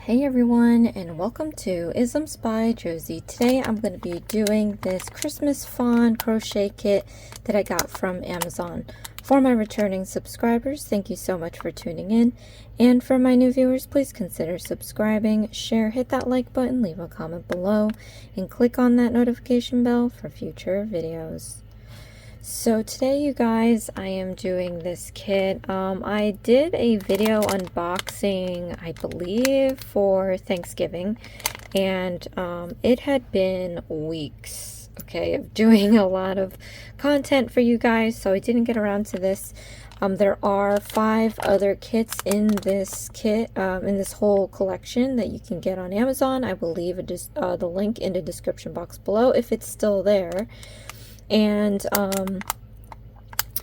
Hey everyone, and welcome to Isms by Josie. Today I'm going to be doing this Christmas Fawn crochet kit that I got from Amazon. For my returning subscribers, thank you so much for tuning in. And for my new viewers, please consider subscribing, share, hit that like button, leave a comment below, and click on that notification bell for future videos. So today, you guys, I am doing this kit. I did a video unboxing, I believe, for Thanksgiving, and it had been weeks, okay, of doing a lot of content for you guys, so I didn't get around to this. There are 5 other kits in this kit, in this whole collection that you can get on Amazon. I will leave the link in the description box below if it's still there. And I'm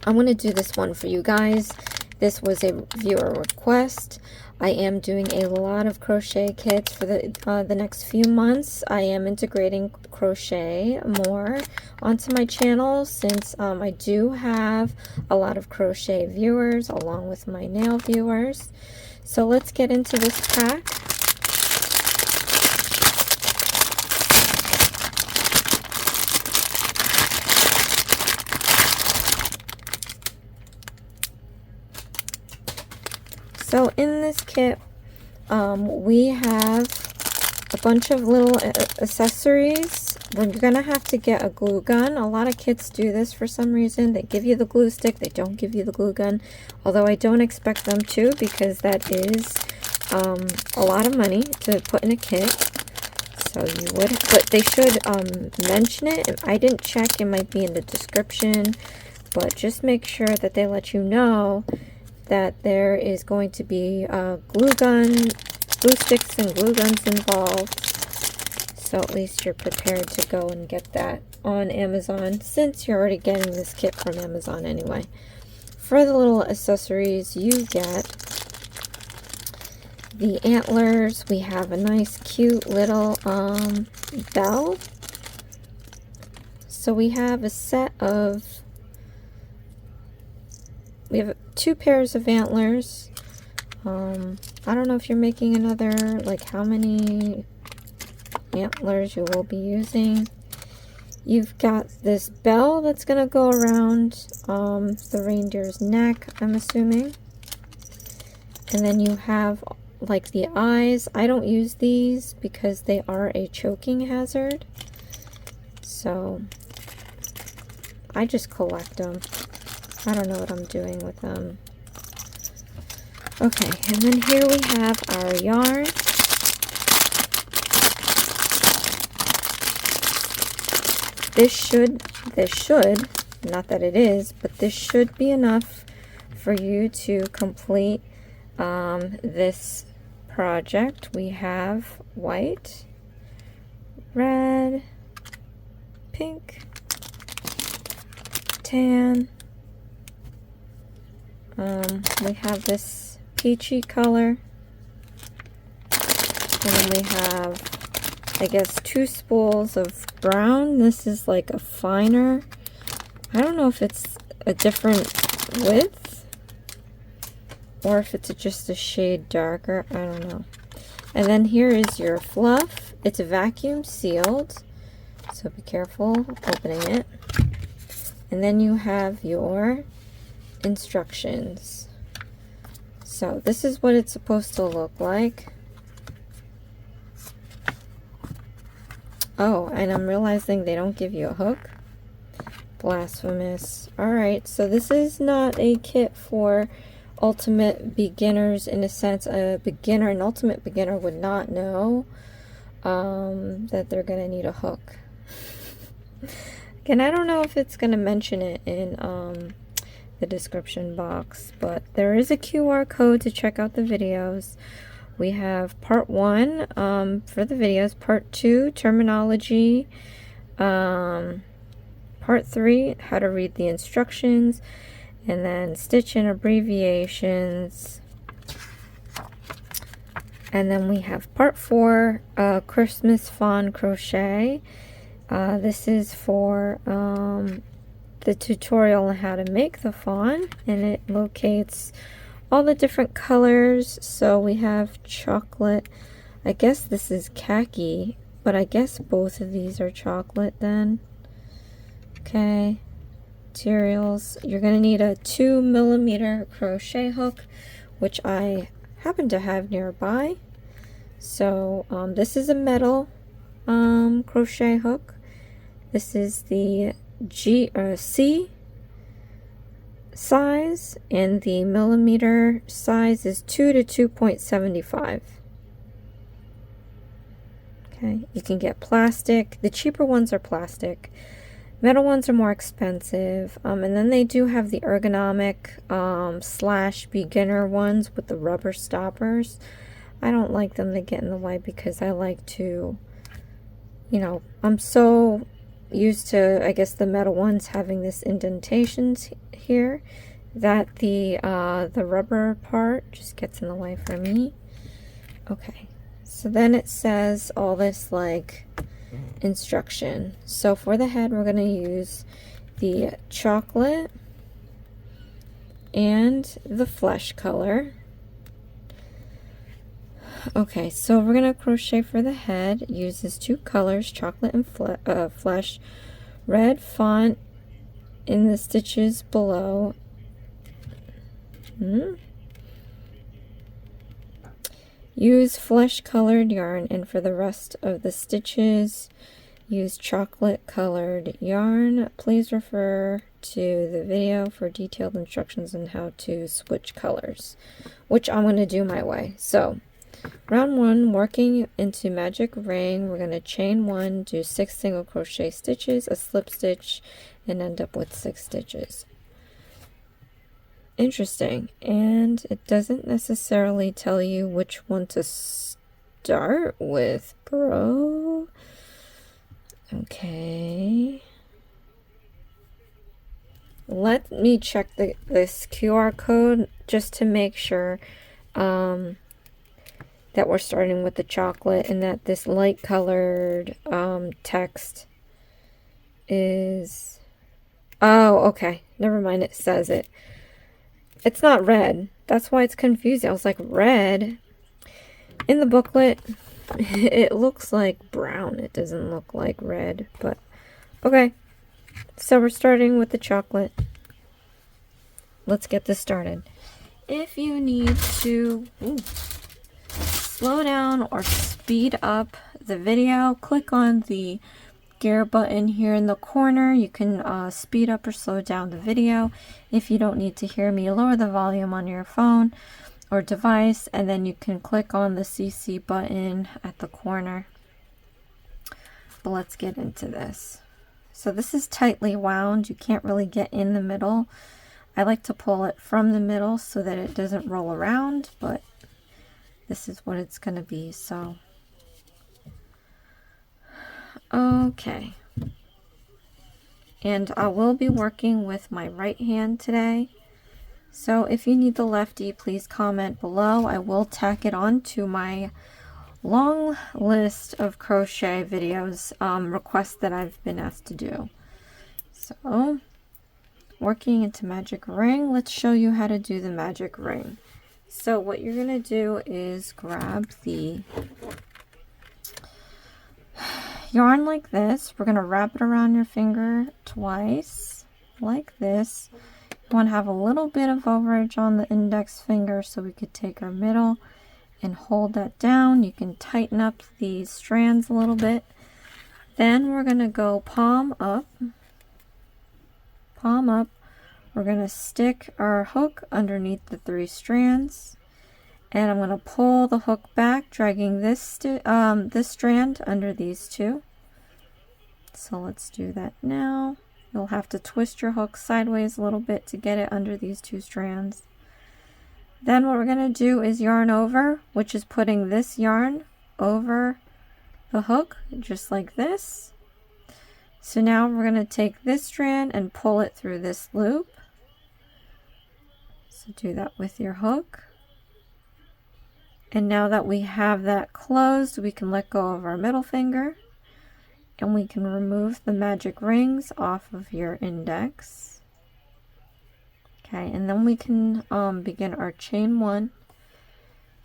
going to do this one for you guys. This was a viewer request. I am doing a lot of crochet kits for the next few months. I am integrating crochet more onto my channel since I do have a lot of crochet viewers along with my nail viewers. So let's get into this pack. So in this kit, we have a bunch of little accessories. We're gonna have to get a glue gun. A lot of kits do this for some reason. They give you the glue stick, they don't give you the glue gun. Although I don't expect them to, because that is a lot of money to put in a kit. So you would, but they should mention it. I didn't check, it might be in the description, but just make sure that they let you know that there is going to be glue sticks and glue guns involved. So at least you're prepared to go and get that on Amazon, since you're already getting this kit from Amazon anyway. For the little accessories, you get the antlers. We have a nice cute little bell. So we have a set of, we have 2 pairs of antlers. I don't know if you're making another, like how many antlers you will be using. You've got this bell that's going to go around the reindeer's neck, I'm assuming. And then you have like the eyes. I don't use these because they are a choking hazard. So I just collect them. I don't know what I'm doing with them. Okay, and then here we have our yarn. This should, not that it is, but this should be enough for you to complete this project. We have white, red, pink, tan. We have this peachy color, and then we have, I guess, 2 spools of brown. This is like a finer, I don't know if it's a different width or if it's just a shade darker, I don't know. And then here is your fluff. It's vacuum sealed, so be careful opening it. And then you have your instructions. So this is what it's supposed to look like. Oh, and I'm realizing they don't give you a hook. Blasphemous. Alright, so this is not a kit for ultimate beginners, in a sense. An ultimate beginner would not know that they're going to need a hook. Again, I don't know if it's going to mention it in the description box, but there is a QR code to check out the videos. We have part 1 for the videos, part 2 terminology, part 3 how to read the instructions, and then stitch and abbreviations. And then we have part 4 Christmas Fawn crochet. This is for the tutorial on how to make the fawn, and it locates all the different colors. So we have chocolate, I guess this is khaki, but I guess both of these are chocolate then. Okay, materials. You're going to need a 2mm crochet hook, which I happen to have nearby. So this is a metal crochet hook. This is the C size, and the millimeter size is 2 to 2.75. Okay, you can get plastic. The cheaper ones are plastic. Metal ones are more expensive. And then they do have the ergonomic / beginner ones with the rubber stoppers. I don't like them to get in the way because I like to, you know, I'm so used to, I guess, the metal ones having this indentations here that the rubber part just gets in the way for me. Okay, so then it says all this like instruction. So for the head, we're going to use the chocolate and the flesh color. Okay, so we're going to crochet for the head. It uses 2 colors, chocolate and flesh. Red font in the stitches below. Use flesh colored yarn, and for the rest of the stitches, use chocolate colored yarn. Please refer to the video for detailed instructions on how to switch colors, which I'm going to do my way. So round 1, working into magic ring, we're going to chain 1, do 6 single crochet stitches, a slip stitch, and end up with 6 stitches. Interesting. And it doesn't necessarily tell you which one to start with, bro. Okay. Let me check this QR code just to make sure that we're starting with the chocolate and that this light colored text is... Oh, okay. Never mind. It says it. It's not red. That's why it's confusing. I was like, red? In the booklet, it looks like brown. It doesn't look like red, but okay. So we're starting with the chocolate. Let's get this started. If you need to slow down or speed up the video, click on the gear button here in the corner. You can speed up or slow down the video. If you don't need to hear me, lower the volume on your phone or device, and then you can click on the CC button at the corner. But let's get into this. So this is tightly wound. You can't really get in the middle. I like to pull it from the middle so that it doesn't roll around, but this is what it's going to be. So okay, and I will be working with my right hand today, so if you need the lefty, please comment below. I will tack it on to my long list of crochet videos requests that I've been asked to do. So working into magic ring, let's show you how to do the magic ring. So what you're going to do is grab the yarn like this. We're going to wrap it around your finger twice like this. You want to have a little bit of overage on the index finger so we could take our middle and hold that down. You can tighten up these strands a little bit. Then we're going to go palm up. Palm up. We're going to stick our hook underneath the 3 strands. And I'm going to pull the hook back, dragging this strand under these 2. So let's do that now. You'll have to twist your hook sideways a little bit to get it under these 2 strands. Then what we're going to do is yarn over, which is putting this yarn over the hook, just like this. So now we're going to take this strand and pull it through this loop. So do that with your hook. And now that we have that closed, we can let go of our middle finger and we can remove the magic rings off of your index. Okay, and then we can begin our chain 1.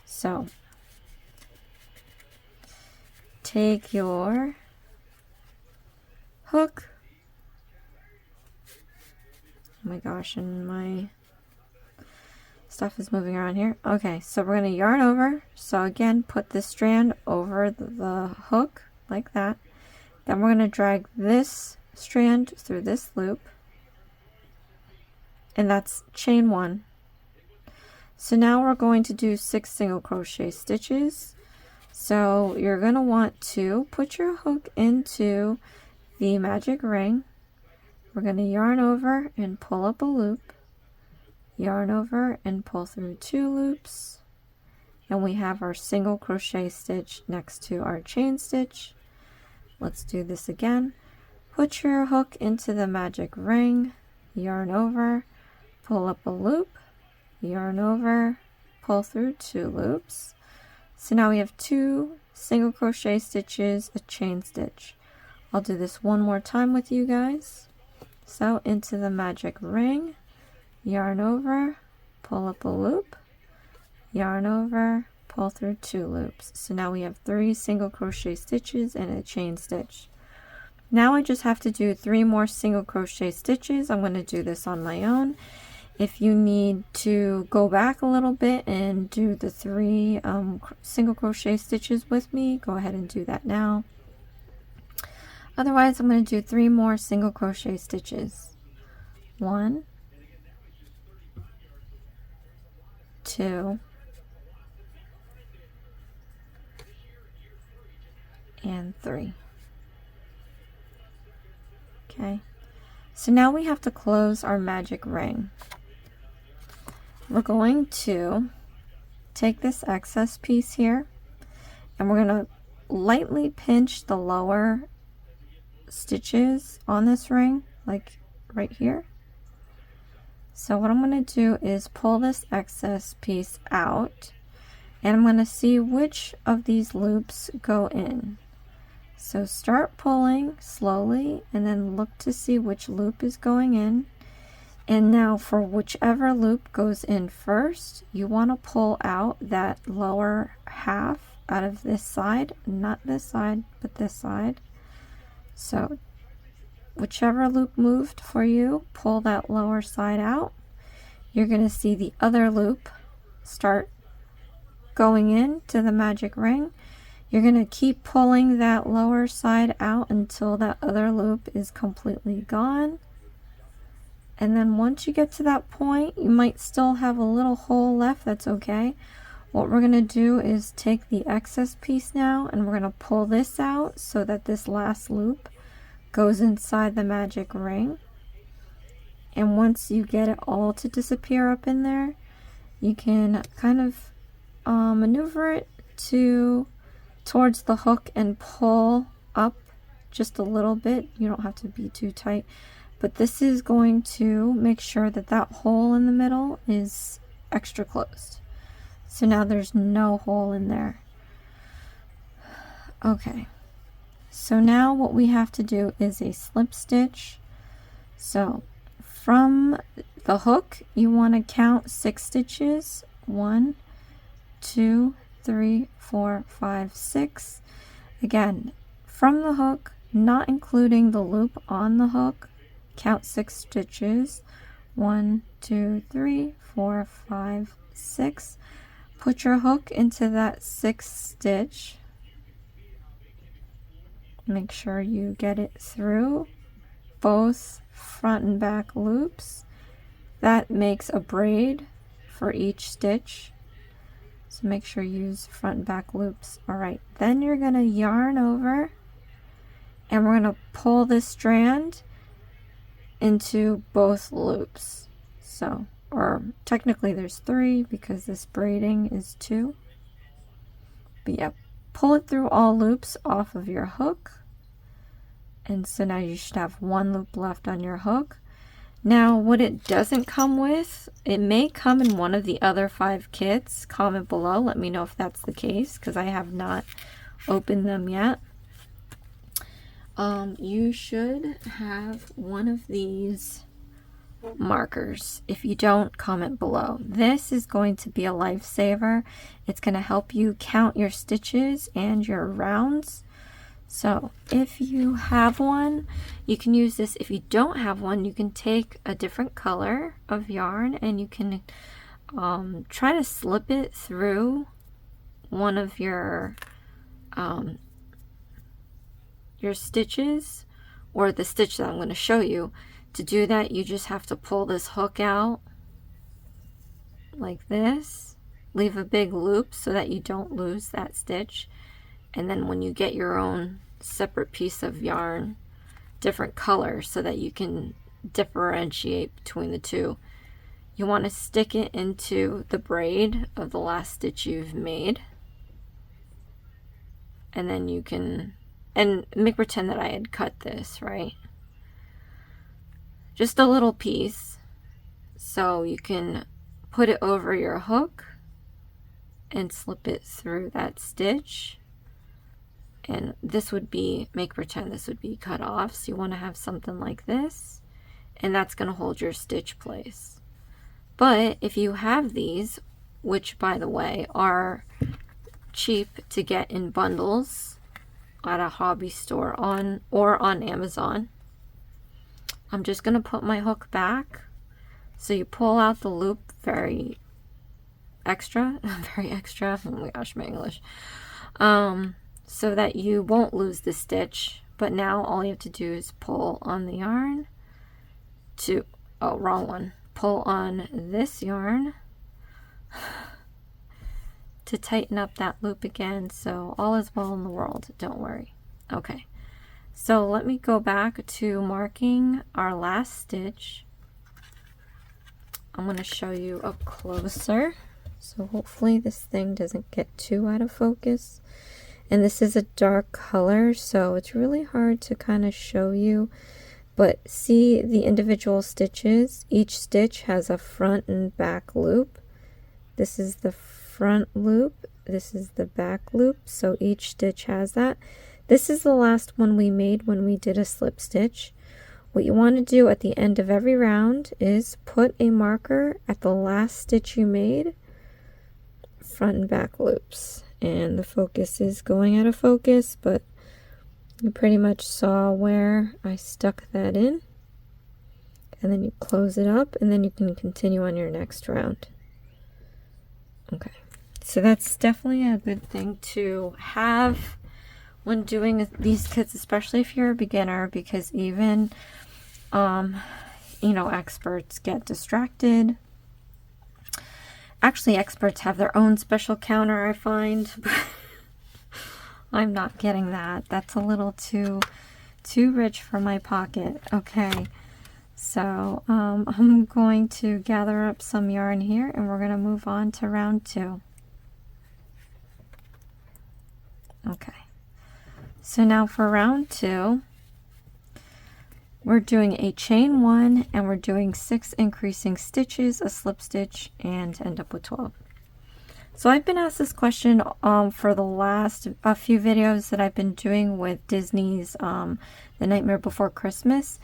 So take your hook. Oh my gosh, and my stuff is moving around here. Okay, so we're going to yarn over. So again, put this strand over the hook like that. Then we're going to drag this strand through this loop. And that's chain 1. So now we're going to do 6 single crochet stitches. So you're going to want to put your hook into the magic ring. We're going to yarn over and pull up a loop, yarn over and pull through 2 loops, and we have our single crochet stitch next to our chain stitch. Let's do this again. Put your hook into the magic ring, yarn over, pull up a loop, yarn over, pull through 2 loops. So now we have 2 single crochet stitches, a chain stitch. I'll do this one more time with you guys. So into the magic ring, yarn over, pull up a loop, yarn over, pull through 2 loops. So now we have 3 single crochet stitches and a chain stitch. Now I just have to do 3 more single crochet stitches. I'm going to do this on my own. If you need to go back a little bit and do the 3 single crochet stitches with me, go ahead and do that now. Otherwise, I'm going to do 3 more single crochet stitches. 1, 2, and 3. Okay, so now we have to close our magic ring. We're going to take this excess piece here, and we're going to lightly pinch the lower stitches on this ring, like right here. So what I'm going to do is pull this excess piece out, and I'm going to see which of these loops go in. So start pulling slowly and then look to see which loop is going in. And now for whichever loop goes in first, you want to pull out that lower half out of this side, not this side, but this side. So whichever loop moved for you, pull that lower side out. You're going to see the other loop start going into the magic ring. You're going to keep pulling that lower side out until that other loop is completely gone. And then once you get to that point, you might still have a little hole left. That's okay. What we're going to do is take the excess piece now, and we're going to pull this out so that this last loop goes inside the magic ring. And once you get it all to disappear up in there, you can kind of maneuver it towards the hook and pull up just a little bit. You don't have to be too tight, but this is going to make sure that that hole in the middle is extra closed. So now there's no hole in there. Okay, so now what we have to do is a slip stitch. So from the hook, you want to count 6 stitches. 1, 2, 3, 4, 5, 6. Again, from the hook, not including the loop on the hook, count 6 stitches. 1, 2, 3, 4, 5, 6. Put your hook into that 6th stitch. Make sure you get it through both front and back loops. That makes a braid for each stitch. So make sure you use front and back loops. Alright, then you're going to yarn over, and we're going to pull this strand into both loops. So, or technically there's 3 because this braiding is 2. But yeah, pull it through all loops off of your hook. And so now you should have 1 loop left on your hook. Now, what it doesn't come with, it may come in one of the other 5 kits. Comment below, let me know if that's the case, because I have not opened them yet. You should have one of these markers. If you don't, comment below. This is going to be a lifesaver. It's going to help you count your stitches and your rounds So if you have one, you can use this. If you don't have one, you can take a different color of yarn and you can try to slip it through one of your stitches, or the stitch that I'm going to show you. To do that, you just have to pull this hook out like this, leave a big loop so that you don't lose that stitch, and then when you get your own separate piece of yarn, different color, so that you can differentiate between the two, you want to stick it into the braid of the last stitch you've made, and then you can, and make pretend that I had cut this, right? Just a little piece, so you can put it over your hook and slip it through that stitch. And this would be, make pretend this would be cut off, so you want to have something like this, and that's going to hold your stitch place. But if you have these, which by the way are cheap to get in bundles at a hobby store or on Amazon, I'm just going to put my hook back. So you pull out the loop very extra, oh my gosh, my English, so that you won't lose the stitch. But now all you have to do is pull on the yarn to, oh, wrong one, pull on this yarn to tighten up that loop again. So all is well in the world, don't worry. Okay, so let me go back to marking our last stitch. I'm going to show you up closer, so hopefully this thing doesn't get too out of focus. And this is a dark color, so it's really hard to kind of show you, but see the individual stitches. Each stitch has a front and back loop. This is the front loop, this is the back loop, so each stitch has that. This is the last one we made when we did a slip stitch. What you want to do at the end of every round is put a marker at the last stitch you made, front and back loops. And the focus is going out of focus, but you pretty much saw where I stuck that in. And then you close it up, and then you can continue on your next round. Okay, so that's definitely a good thing to have when doing these kits, especially if you're a beginner, because even you know, experts get distracted. Actually, experts have their own special counter, I find, but I'm not getting that. That's a little too rich for my pocket. Okay, so I'm going to gather up some yarn here, and we're going to move on to round 2. Okay, so now for round 2, we're doing a chain 1, and we're doing 6 increasing stitches, a slip stitch, and end up with 12. So I've been asked this question for the last few videos that I've been doing with Disney's The Nightmare Before Christmas.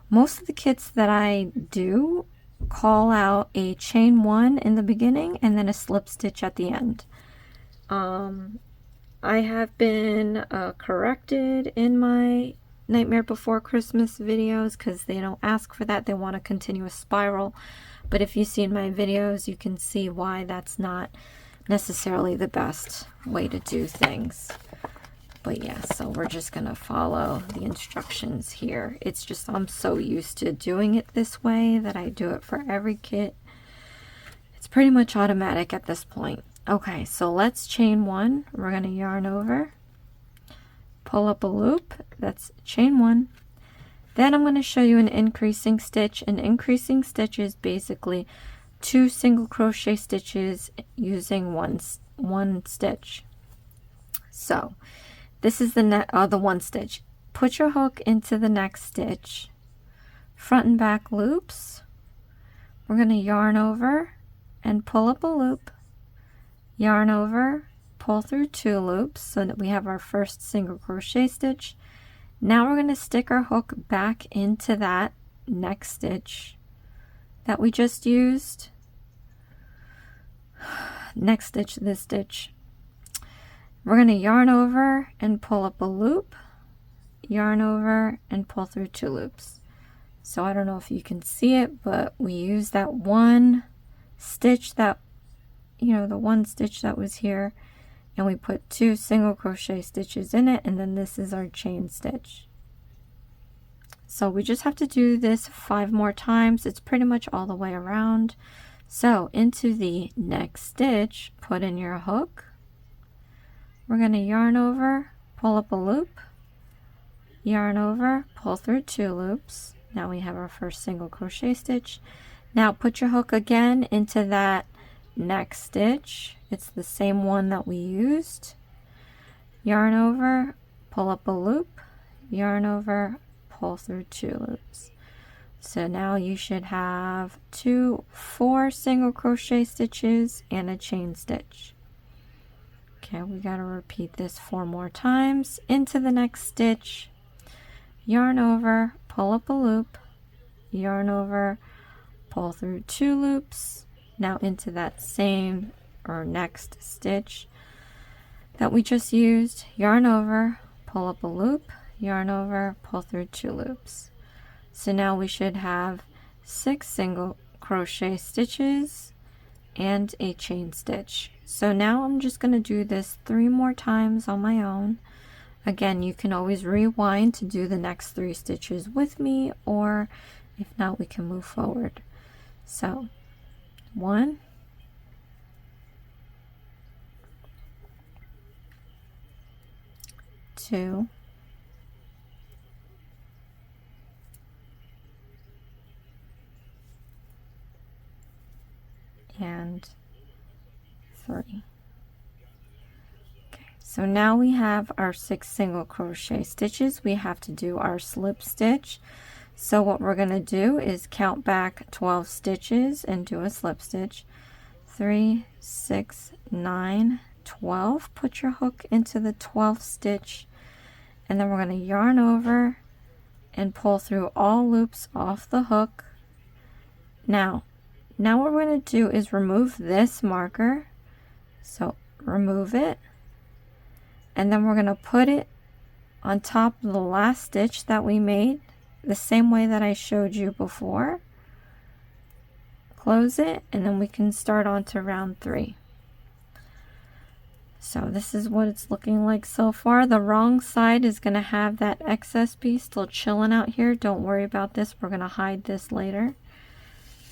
Most of the kits that I do call out a chain 1 in the beginning and then a slip stitch at the end. I have been corrected in my Nightmare Before Christmas videos because they don't ask for that. They want a continuous spiral. But if you've seen my videos, you can see why that's not necessarily the best way to do things. But yeah, so we're just gonna follow the instructions here. It's just I'm so used to doing it this way that I do it for every kit. It's pretty much automatic at this point. Okay, so let's chain 1. We're gonna yarn over, pull up a loop, that's chain 1. Then I'm going to show you an increasing stitch. An increasing stitch is basically 2 single crochet stitches using one stitch. So this is the one stitch. Put your hook into the next stitch, front and back loops. We're going to yarn over and pull up a loop, yarn over, pull through 2 loops so that we have our first single crochet stitch. Now we're going to stick our hook back into that next stitch that we just used. Next stitch, this stitch. We're going to yarn over and pull up a loop, yarn over, and pull through 2 loops. So I don't know if you can see it, but we use that one stitch that, you know, the one stitch that was here, and we put 2 single crochet stitches in it, and then this is our chain stitch. So we just have to do this 5 more times. It's pretty much all the way around. So into the next stitch, put in your hook. We're going to yarn over, pull up a loop, yarn over, pull through 2 loops. Now we have our first single crochet stitch. Now put your hook again into that next stitch. It's the same one that we used. Yarn over, pull up a loop, yarn over, pull through 2 loops. So now you should have 4 single crochet stitches and a chain stitch. Okay, we got to repeat this 4 more times. Into the next stitch, yarn over, pull up a loop, yarn over, pull through 2 loops. Now into that same or next stitch that we just used, yarn over, pull up a loop, yarn over, pull through 2 loops. So now we should have 6 single crochet stitches and a chain stitch. So now I'm just going to do this 3 more times on my own. Again, you can always rewind to do the next 3 stitches with me, or if not, we can move forward. So 1, 2, and 3. Okay, so now we have our 6 single crochet stitches. We have to do our slip stitch. So what we're going to do is count back 12 stitches and do a slip stitch. 3, 6, 9, 12. Put your hook into the 12th stitch, and then we're going to yarn over and pull through all loops off the hook. Now what we're going to do is remove this marker. So remove it, and then we're going to put it on top of the last stitch that we made, the same way that I showed you before. Close it, and then we can start on to round 3. So this is what it's looking like so far. The wrong side is going to have that excess piece still chilling out here. Don't worry about this. We're going to hide this later.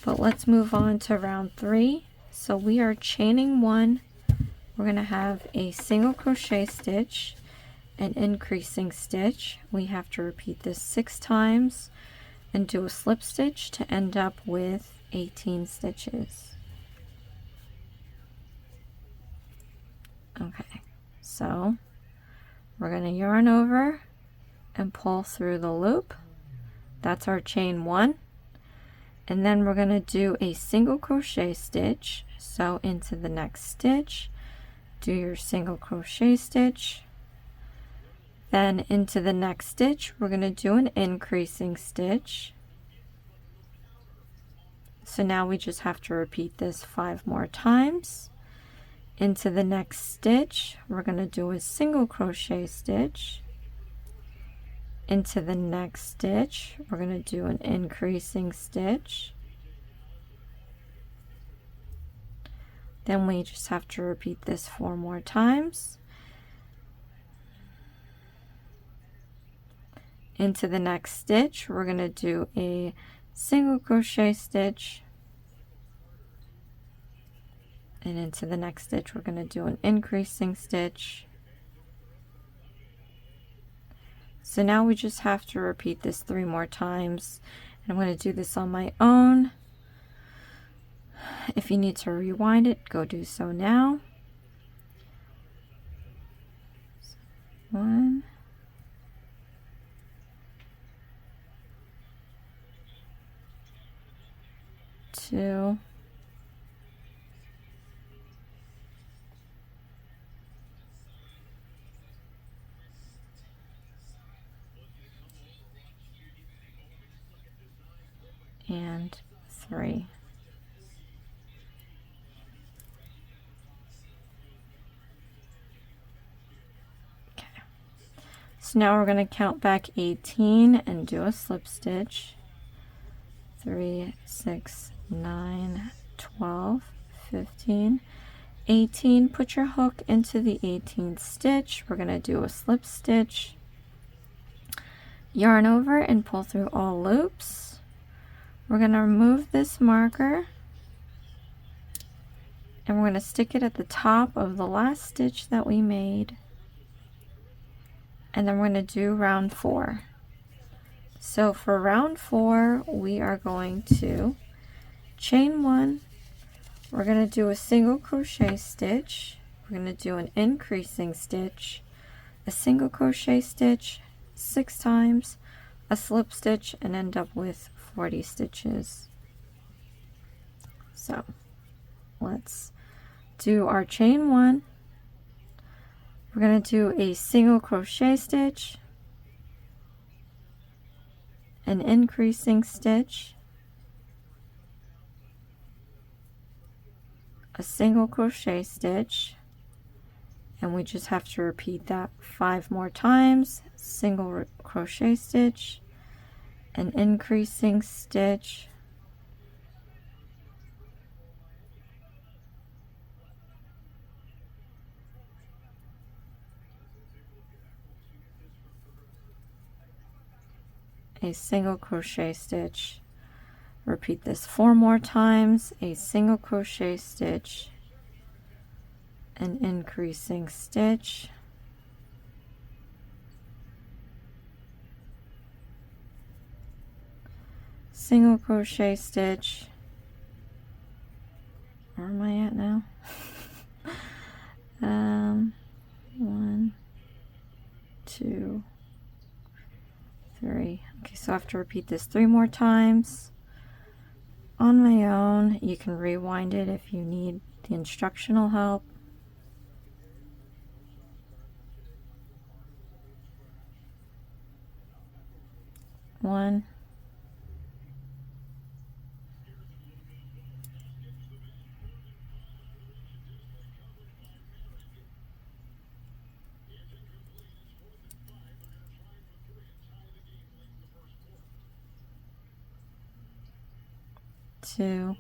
But let's move on to round 3. So we are chaining 1. We're going to have a single crochet stitch, an increasing stitch. We have to repeat this 6 times and do a slip stitch to end up with 18 stitches. Okay, so we're going to yarn over and pull through the loop. That's our chain 1. And then we're going to do a single crochet stitch. So into the next stitch, do your single crochet stitch. Then into the next stitch, we're going to do an increasing stitch. So now we just have to repeat this 5 more times. Into the next stitch, we're going to do a single crochet stitch. Into the next stitch, we're going to do an increasing stitch. Then we just have to repeat this 4 more times. Into the next stitch, we're going to do a single crochet stitch. And into the next stitch, we're going to do an increasing stitch. So now we just have to repeat this 3 more times. And I'm going to do this on my own. If you need to rewind it, go do so now. 1, 2, and 3. So now we're going to count back 18 and do a slip stitch. 3, 6, 9, 12, 15, 18. Put your hook into the 18th stitch. We're going to do a slip stitch, yarn over and pull through all loops. We're going to remove this marker and we're going to stick it at the top of the last stitch that we made, and then we're going to do round 4. So for round 4 we are going to chain 1. We're going to do a single crochet stitch. We're going to do an increasing stitch, a single crochet stitch 6 times, a slip stitch, and end up with 40 stitches. So let's do our chain 1. We're going to do a single crochet stitch, an increasing stitch, a single crochet stitch, and we just have to repeat that 5 more times. Single crochet stitch, an increasing stitch, a single crochet stitch. Repeat this 4 more times. A single crochet stitch, an increasing stitch, single crochet stitch. Where am I at now? 1, 2, 3. Okay, so I have to repeat this 3 more times on my own. You can rewind it if you need the instructional help. One, 2,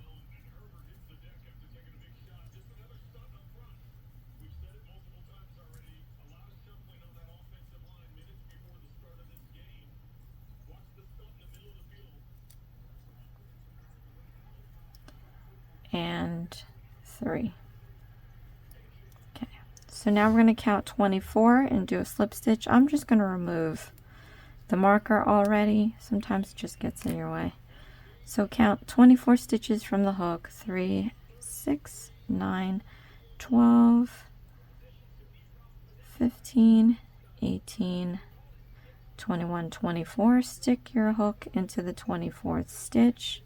3. Okay, so now we're going to count 24 and do a slip stitch. I'm just going to remove the marker already. Sometimes it just gets in your way. So count 24 stitches from the hook. 3, 6, 9, 12, 15, 18, 21, 24. Stick your hook into the 24th stitch.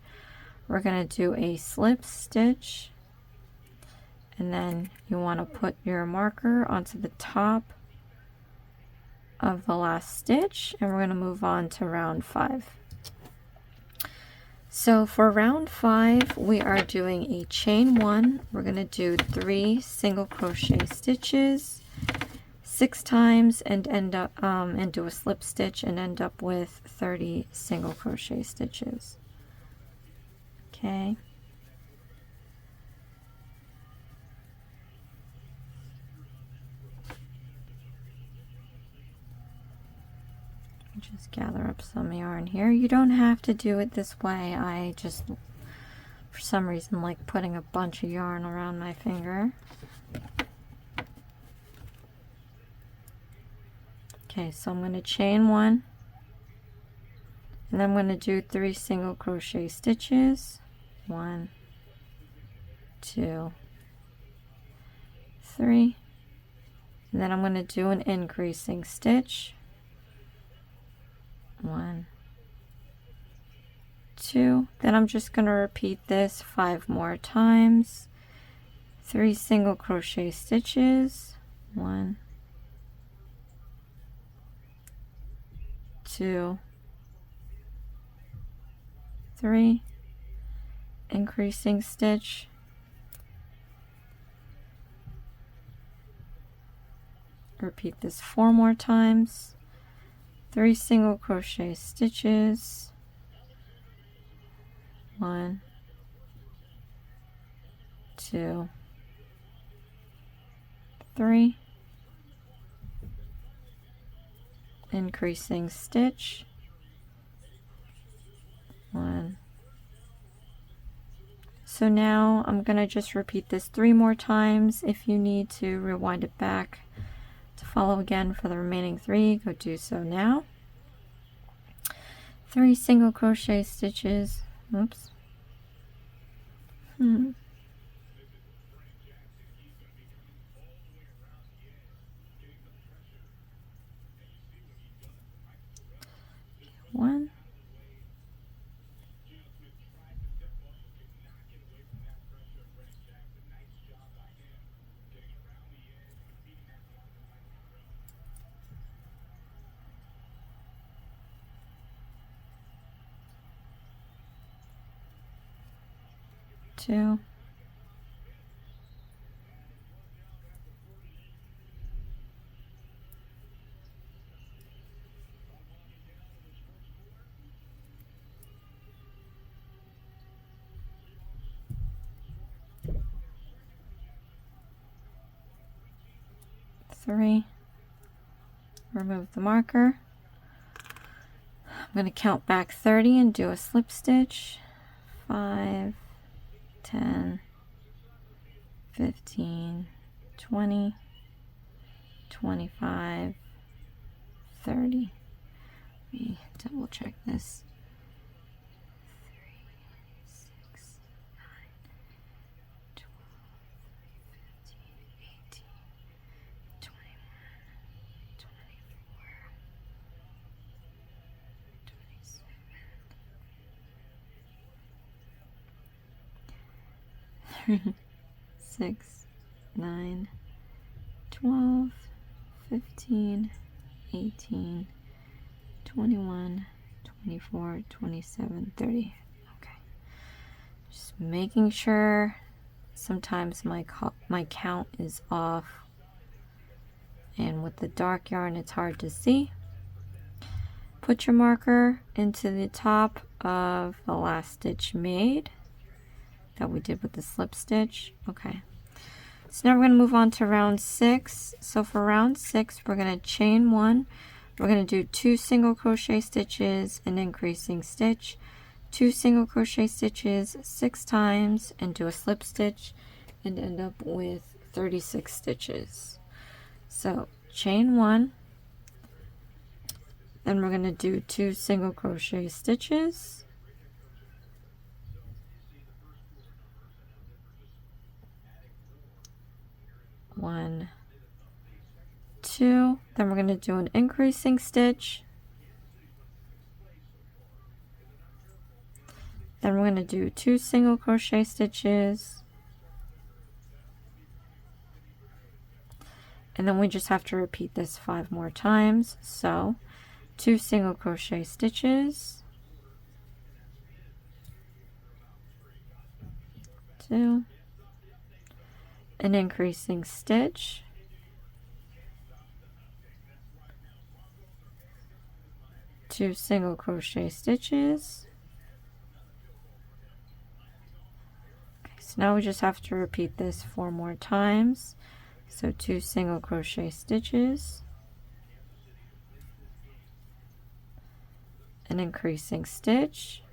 We're going to do a slip stitch, and then you want to put your marker onto the top of the last stitch, and we're going to move on to round 5. So for round 5 we are doing a chain 1. We're going to do 3 single crochet stitches 6 times and end up and do a slip stitch and end up with 30 single crochet stitches. Okay. Just gather up some yarn here. You don't have to do it this way. I just, for some reason, like putting a bunch of yarn around my finger. Okay, so I'm going to chain 1, and then I'm going to do 3 single crochet stitches. 1, 2, 3, and then I'm going to do an increasing stitch. 1, 2. Then I'm just going to repeat this 5 more times. 3 single crochet stitches. 1, 2, 3. Increasing stitch. Repeat this 4 more times. 3 single crochet stitches, 1, 2, 3, increasing stitch, 1. So now I'm going to just repeat this 3 more times. If you need to rewind it back to follow again for the remaining 3, go do so now. 3 single crochet stitches, oops, 1, 2, 3, remove the marker. I'm going to count back 30 and do a slip stitch. 5, 10, 15, 20, 25, 30. Let me double check this. 3, 6, 9, 12, 15, 18, 21, 24, 6, 9, 12, 15, 18, 21, 24, 27, 30. Okay. Just making sure. Sometimes my count is off. And with the dark yarn, it's hard to see. Put your marker into the top of the last stitch made that we did with the slip stitch. Okay. So now we're going to move on to round 6. So for round 6, we're going to chain 1. We're going to do 2 single crochet stitches, an increasing stitch, 2 single crochet stitches 6 times, and do a slip stitch, and end up with 36 stitches. So chain 1, then we're going to do 2 single crochet stitches, 1, 2, then we're going to do an increasing stitch, then we're going to do 2 single crochet stitches, and then we just have to repeat this 5 more times. So 2 single crochet stitches, 2, an increasing stitch, 2 single crochet stitches. Okay, so now we just have to repeat this 4 more times. So 2 single crochet stitches, an increasing stitch,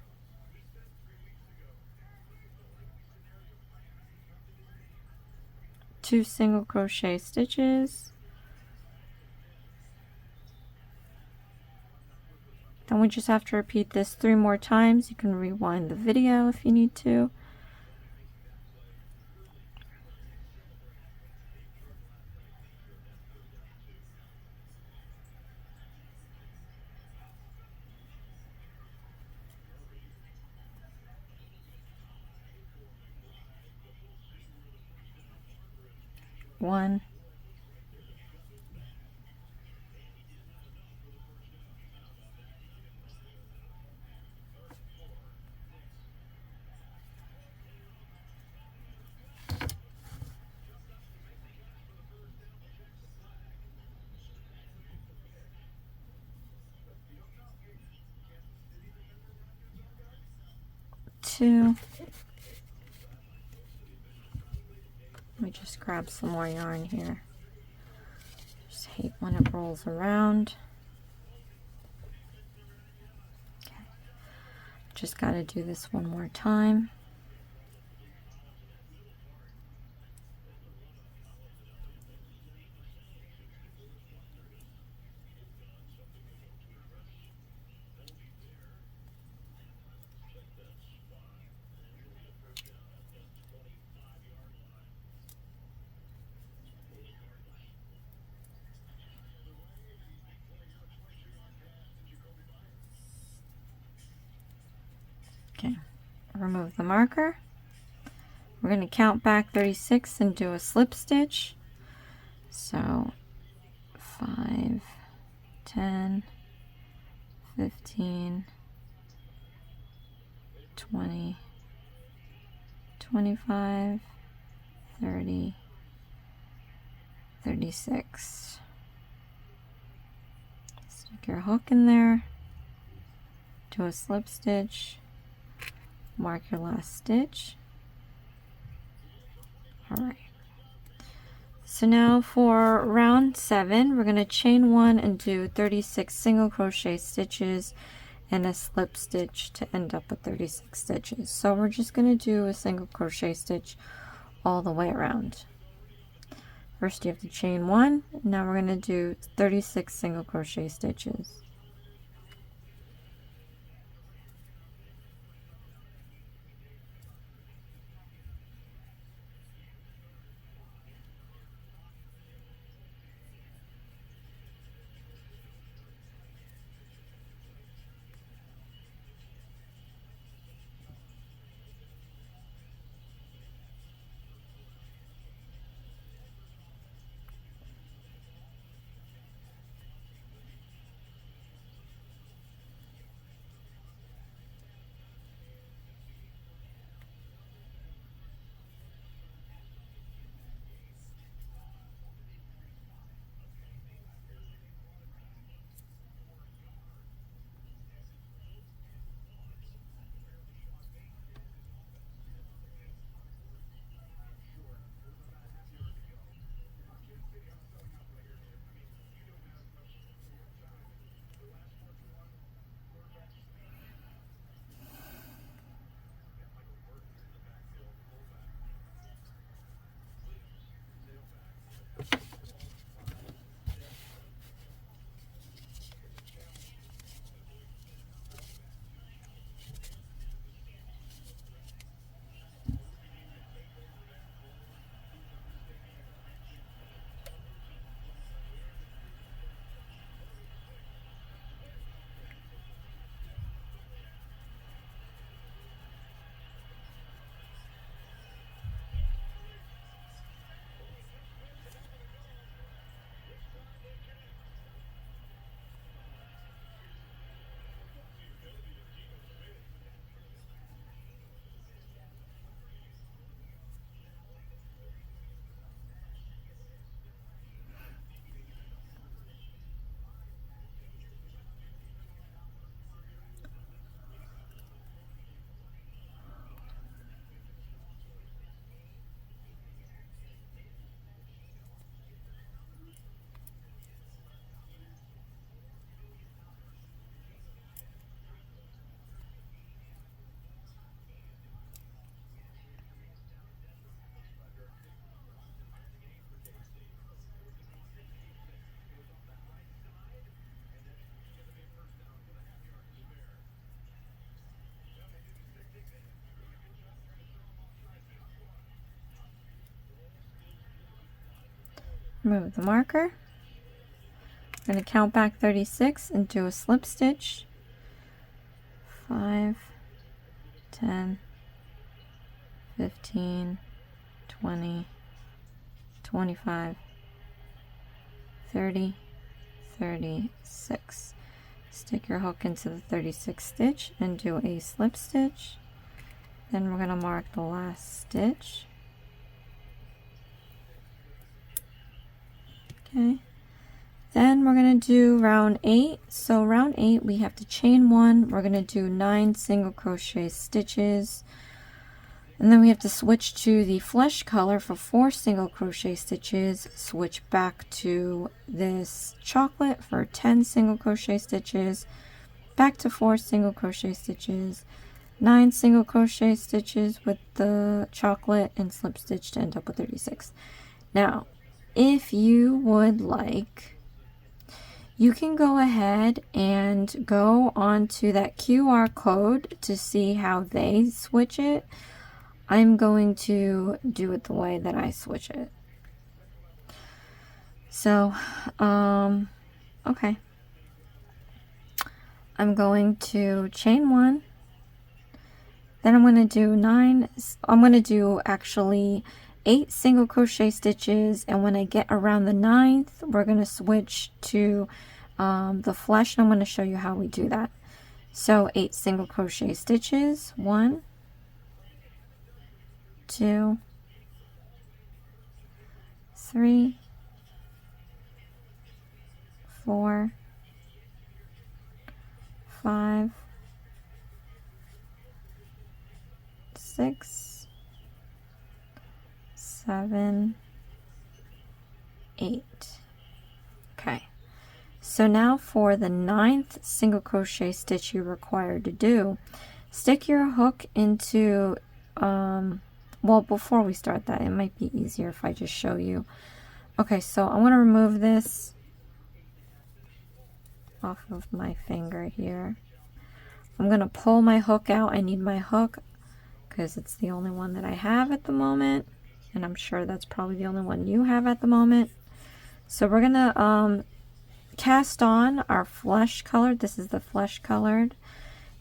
2 single crochet stitches, then we just have to repeat this 3 more times. You can rewind the video if you need to. One, 2, 2. Let me just grab some more yarn here. Just hate when it rolls around. Okay. Just got to do this one more time. Okay, remove the marker. We're going to count back 36 and do a slip stitch. So 5, 10, 15, 20, 25, 30, 36. Stick your hook in there, do a slip stitch, mark your last stitch. Alright. So now for round 7, we're going to chain 1 and do 36 single crochet stitches and a slip stitch to end up with 36 stitches. So we're just going to do a single crochet stitch all the way around. First you have to chain 1, now we're going to do 36 single crochet stitches. Remove the marker. I'm going to count back 36 and do a slip stitch. 5, 10, 15, 20, 25, 30, 36. Stick your hook into the 36th stitch and do a slip stitch. Then we're going to mark the last stitch. Okay. Then we're going to do round 8. So round 8, we have to chain 1. We're going to do 9 single crochet stitches. And then we have to switch to the flesh color for 4 single crochet stitches. Switch back to this chocolate for 10 single crochet stitches. Back to 4 single crochet stitches. 9 single crochet stitches with the chocolate and slip stitch to end up with 36. Now, if you would like, you can go ahead and go onto that QR code to see how they switch it. I'm going to do it the way that I switch it. So, okay. I'm going to chain 1. Then I'm going to do actually 8 single crochet stitches, and when I get around the 9th, we're going to switch to the flesh, and I'm going to show you how we do that. So 8 single crochet stitches, 1, 2, 3, 4, 5, 6, 7, 8. Okay, so now for the 9th single crochet stitch you're required to do, stick your hook into, well, before we start that, it might be easier if I just show you. Okay, so I'm going to remove this off of my finger here. I'm going to pull my hook out. I need my hook because it's the only one that I have at the moment, and I'm sure that's probably the only one you have at the moment. So we're going to cast on our flesh colored, this is the flesh colored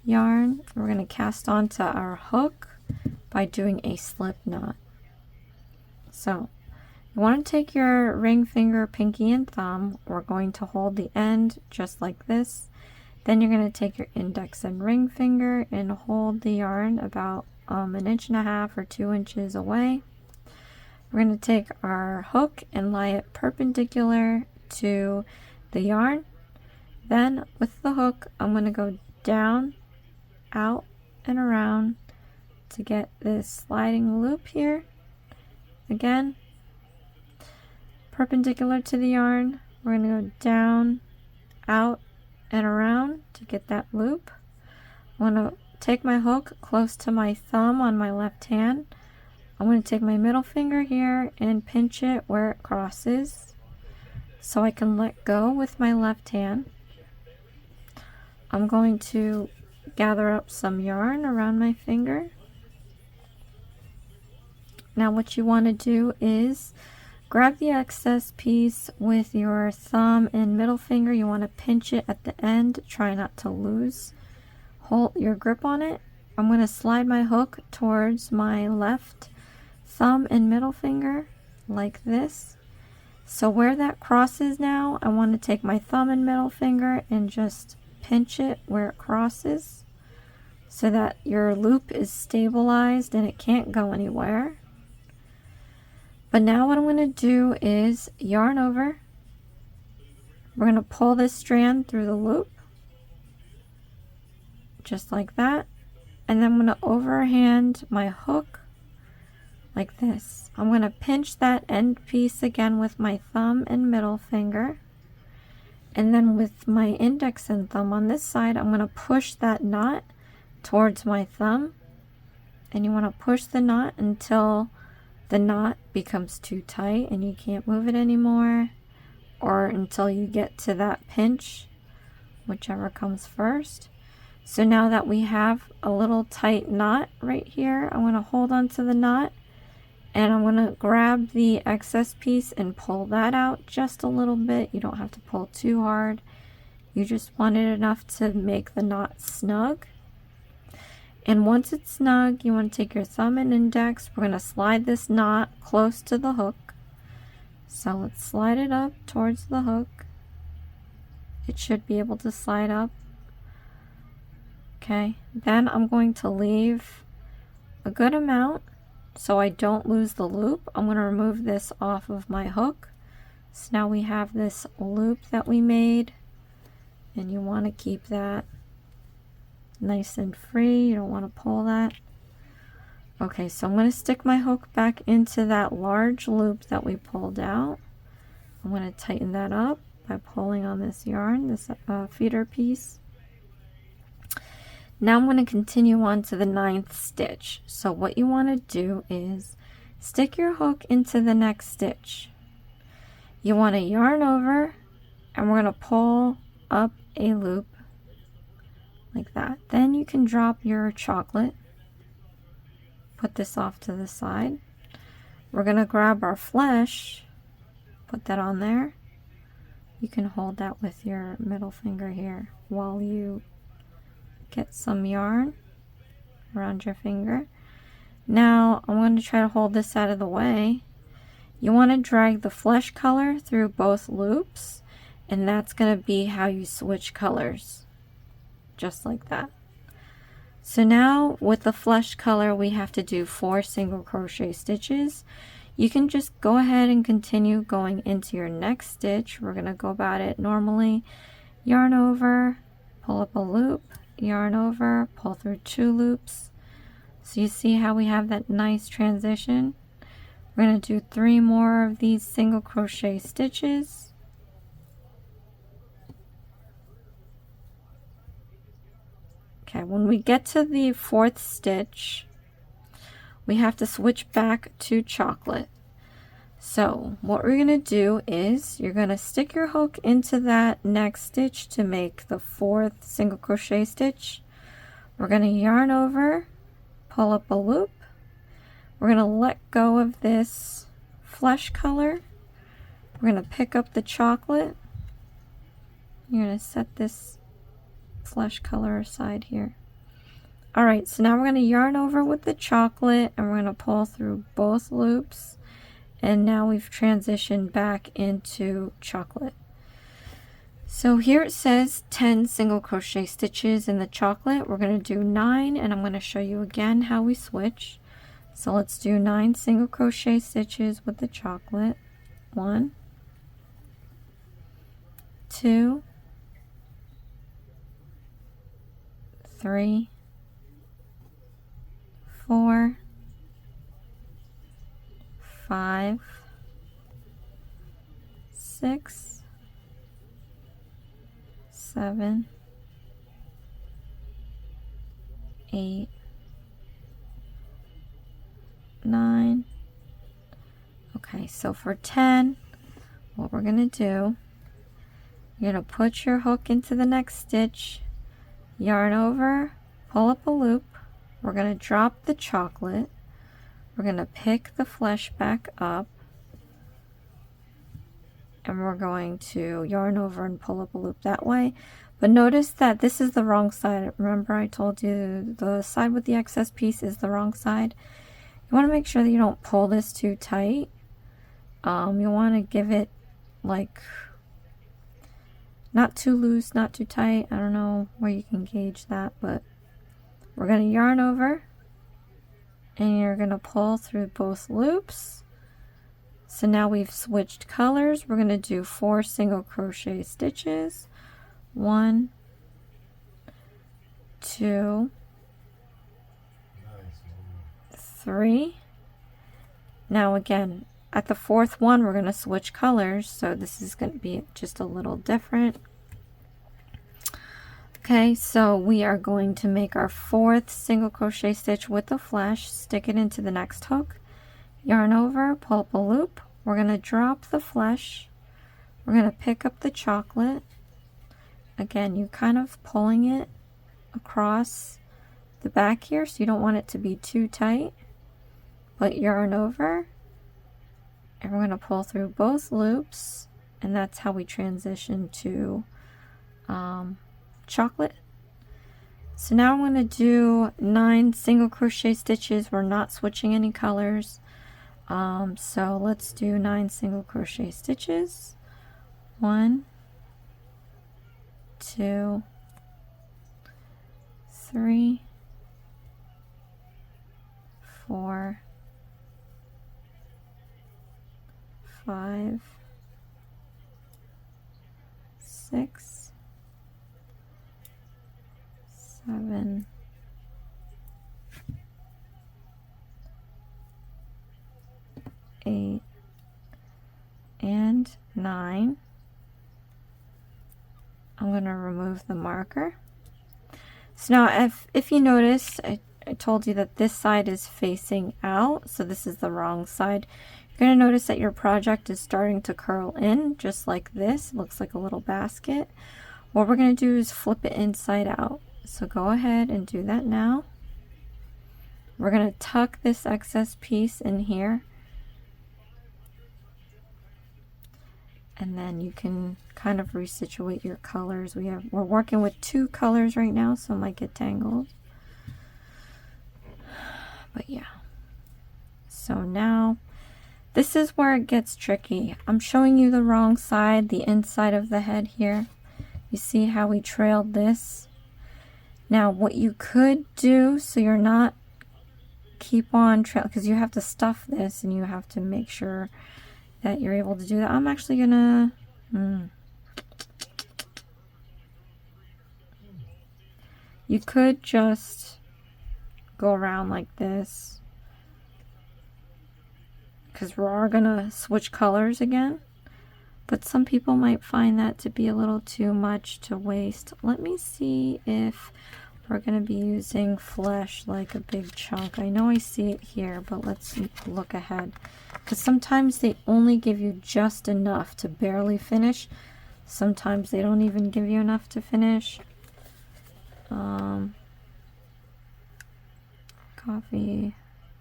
yarn. We're going to cast onto our hook by doing a slip knot. So you want to take your ring finger, pinky, and thumb. We're going to hold the end just like this. Then you're going to take your index and ring finger and hold the yarn about 1.5 inches or 2 inches away. We're going to take our hook and lie it perpendicular to the yarn. Then with the hook, I'm going to go down, out, and around to get this sliding loop here. Again, perpendicular to the yarn. We're going to go down, out, and around to get that loop. I'm going to take my hook close to my thumb on my left hand. I'm going to take my middle finger here and pinch it where it crosses so I can let go with my left hand. I'm going to gather up some yarn around my finger. Now what you want to do is grab the excess piece with your thumb and middle finger. You want to pinch it at the end. Try not to lose your grip on it. I'm going to slide my hook towards my left thumb and middle finger like this. So where that crosses now, I want to take my thumb and middle finger and just pinch it where it crosses so that your loop is stabilized and it can't go anywhere. But now what I'm going to do is yarn over. We're going to pull this strand through the loop just like that, and then I'm going to overhand my hook like this. I'm going to pinch that end piece again with my thumb and middle finger, and then with my index and thumb on this side, I'm going to push that knot towards my thumb, and you want to push the knot until the knot becomes too tight and you can't move it anymore, or until you get to that pinch, whichever comes first. So now that we have a little tight knot right here, I'm going to hold on to the knot and I'm going to grab the excess piece and pull that out just a little bit. You don't have to pull too hard. You just want it enough to make the knot snug. And once it's snug, you want to take your thumb and index. We're going to slide this knot close to the hook. So let's slide it up towards the hook. It should be able to slide up. Okay, then I'm going to leave a good amount so I don't lose the loop. I'm going to remove this off of my hook So now we have this loop that we made, and you want to keep that nice and free. You don't want to pull that. Okay, so I'm going to stick my hook back into that large loop that we pulled out. I'm going to tighten that up by pulling on this yarn, this feeder piece. Now I'm going to continue on to the 9th stitch. So what you want to do is stick your hook into the next stitch. You want to yarn over, and we're going to pull up a loop like that. Then you can drop your chocolate. Put this off to the side. We're going to grab our flesh, put that on there. You can hold that with your middle finger here while you get some yarn around your finger. Now I'm going to try to hold this out of the way. You want to drag the flesh color through both loops, and that's going to be how you switch colors, just like that. So now with the flesh color we have to do 4 single crochet stitches. You can just go ahead and continue going into your next stitch. We're going to go about it normally. Yarn over, pull up a loop, yarn over, pull through 2 loops. So you see how we have that nice transition. We're going to do 3 more of these single crochet stitches. Okay, when we get to the 4th stitch, we have to switch back to chocolate. So what we're going to do is you're going to stick your hook into that next stitch to make the 4th single crochet stitch. We're going to yarn over, pull up a loop. We're going to let go of this flesh color. We're going to pick up the chocolate. You're going to set this flesh color aside here. Alright, so now we're going to yarn over with the chocolate, and we're going to pull through both loops, and now we've transitioned back into chocolate. So here it says 10 single crochet stitches in the chocolate. We're going to do 9, and I'm going to show you again how we switch. So let's do 9 single crochet stitches with the chocolate. 1, 2, 3, 4, 5, 6, 7, 8, 9. Okay, so for 10, what we're going to do, you're going to put your hook into the next stitch, yarn over, pull up a loop. We're going to drop the chocolate. We're going to pick the flesh back up, and we're going to yarn over and pull up a loop that way. But notice that this is the wrong side. Remember I told you the side with the excess piece is the wrong side. You want to make sure that you don't pull this too tight. You want to give it like not too loose, not too tight. I don't know where you can gauge that, but we're going to yarn over, and you're going to pull through both loops. So now we've switched colors. We're going to do 4 single crochet stitches. 1, 2, 3. Now again, at the 4th one, we're going to switch colors, so this is going to be just a little different. Okay, so we are going to make our 4th single crochet stitch with the flesh, stick it into the next hook, yarn over, pull up a loop. We're going to drop the flesh. We're going to pick up the chocolate. Again, you're kind of pulling it across the back here, so you don't want it to be too tight. But yarn over, and we're going to pull through both loops, and that's how we transition to chocolate. So now I'm going to do 9 single crochet stitches. We're not switching any colors. So let's do 9 single crochet stitches. 1, 2, 3, 4, 5, 6, 7, 8, and 9. I'm going to remove the marker. So now if you notice, I told you that this side is facing out, so this is the wrong side. You're going to notice that your project is starting to curl in, just like this. It looks like a little basket. What we're going to do is flip it inside out. So go ahead and do that now. We're going to tuck this excess piece in here. And then you can kind of resituate your colors. We're working with 2 colors right now, so it might get tangled. But yeah. So now, this is where it gets tricky. I'm showing you the wrong side, the inside of the head here. You see how we trailed this? Now, what you could do, so you're not keep on trail, because you have to stuff this and you have to make sure that you're able to do that. I'm actually gonna you could just go around like this, because we are gonna switch colors again, but some people might find that to be a little too much to waste. Let me see if we're gonna be using flesh like a big chunk. I know I see it here, but let's look ahead, because sometimes they only give you just enough to barely finish. Sometimes they don't even give you enough to finish.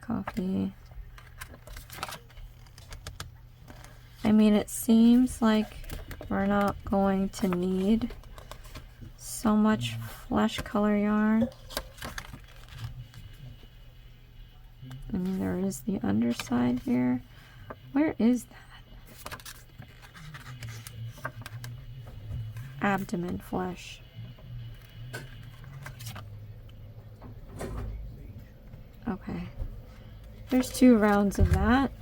Coffee. I mean, it seems like we're not going to need so much flesh color yarn. I mean, there is the underside here. Where is that? Abdomen flesh. Okay. There's 2 rounds of that.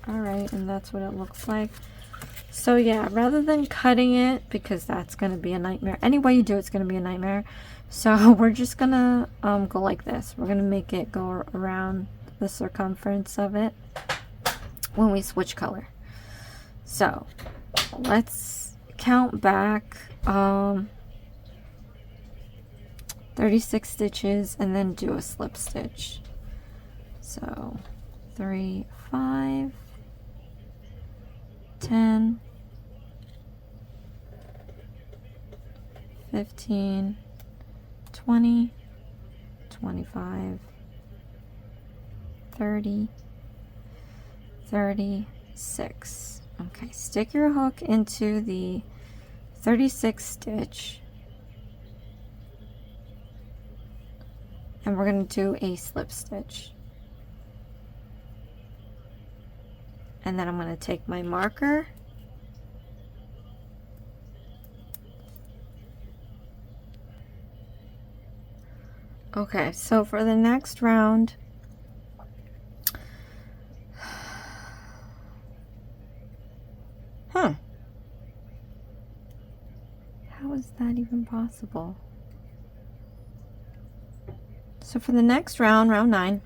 Alright, and that's what it looks like. So yeah, rather than cutting it, because that's going to be a nightmare. Any way you do it's going to be a nightmare. So we're just going to go like this. We're going to make it go around the circumference of it when we switch color. So let's count back 36 stitches and then do a slip stitch. So 3, 5, 10, 15, 20, 25, 30, 36. Okay, stick your hook into the 36th stitch, and we're going to do a slip stitch. And then I'm going to take my marker Okay, so for the next round, how is that even possible? So for the next round, round 9,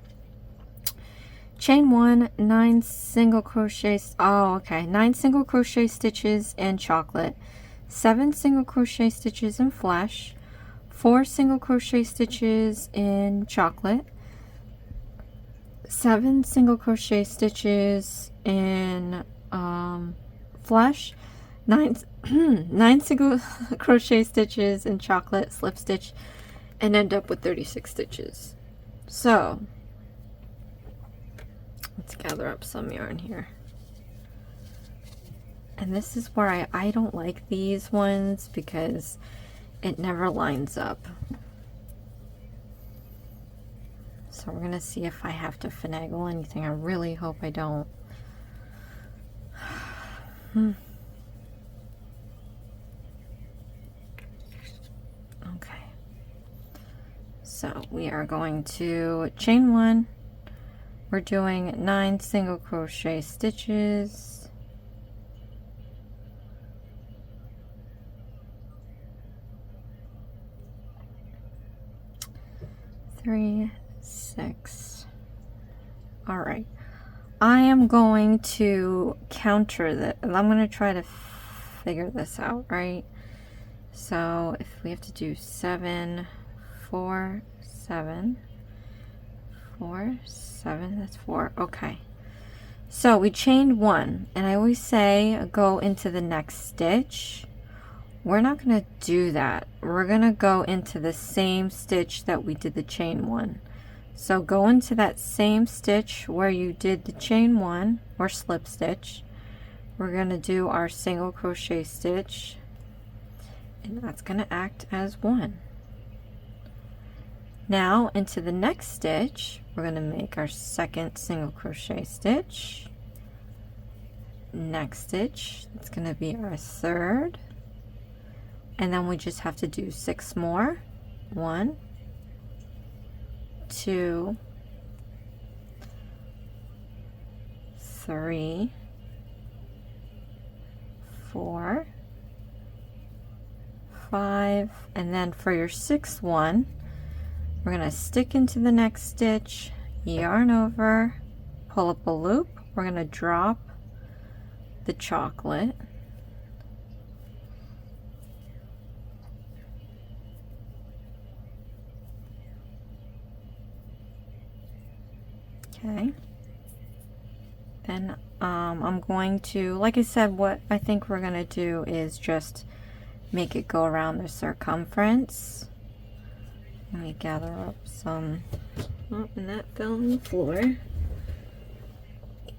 chain 1, 9 single crochets. Oh, okay, 9 single crochet stitches in chocolate, 7 single crochet stitches in flesh, 4 single crochet stitches in chocolate, 7 single crochet stitches in flesh, 9 single crochet stitches in chocolate, slip stitch, and end up with 36 stitches. So let's gather up some yarn here. And this is where I don't like these ones because it never lines up. So we're gonna see if I have to finagle anything. I really hope I don't. Okay. So we are going to chain 1. We're doing 9 single crochet stitches. 3, 6. All right. I am going to counter that. I'm going to try to figure this out, right? So if we have to do 7, 4, 7, 4, 7, that's 4. Okay. So we chained 1, and I always say go into the next stitch. We're not going to do that. We're going to go into the same stitch that we did the chain 1. So go into that same stitch where you did the chain 1 or slip stitch. We're going to do our single crochet stitch, and that's going to act as 1. Now into the next stitch, we're going to make our second single crochet stitch. Next stitch, it's going to be our third. And then we just have to do 6 more. 1, 2, 3, 4, 5, and then for your 6th one, we're going to stick into the next stitch, yarn over, pull up a loop. We're going to drop the chocolate. Okay. Then I'm going to, like I said, what I think we're going to do is just make it go around the circumference. Let me gather up some, oh, and that fell on the floor.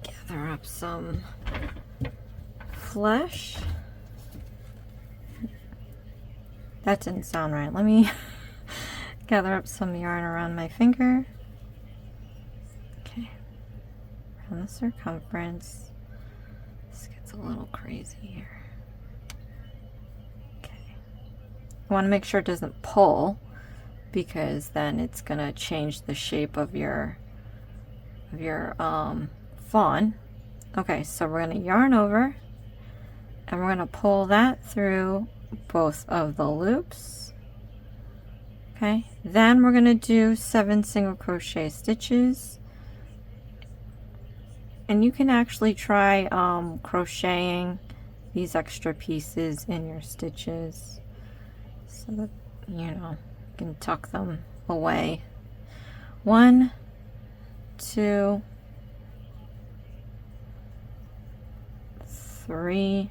Gather up some flesh. That didn't sound right. Let me gather up some yarn around my finger. Okay, around the circumference. This gets a little crazy here. Okay, I want to make sure it doesn't pull, because then it's gonna change the shape of your fawn. Okay, so we're gonna yarn over, and we're gonna pull that through both of the loops. Okay, then we're gonna do 7 single crochet stitches, and you can actually try crocheting these extra pieces in your stitches so that you know you can tuck them away. 1, 2, 3,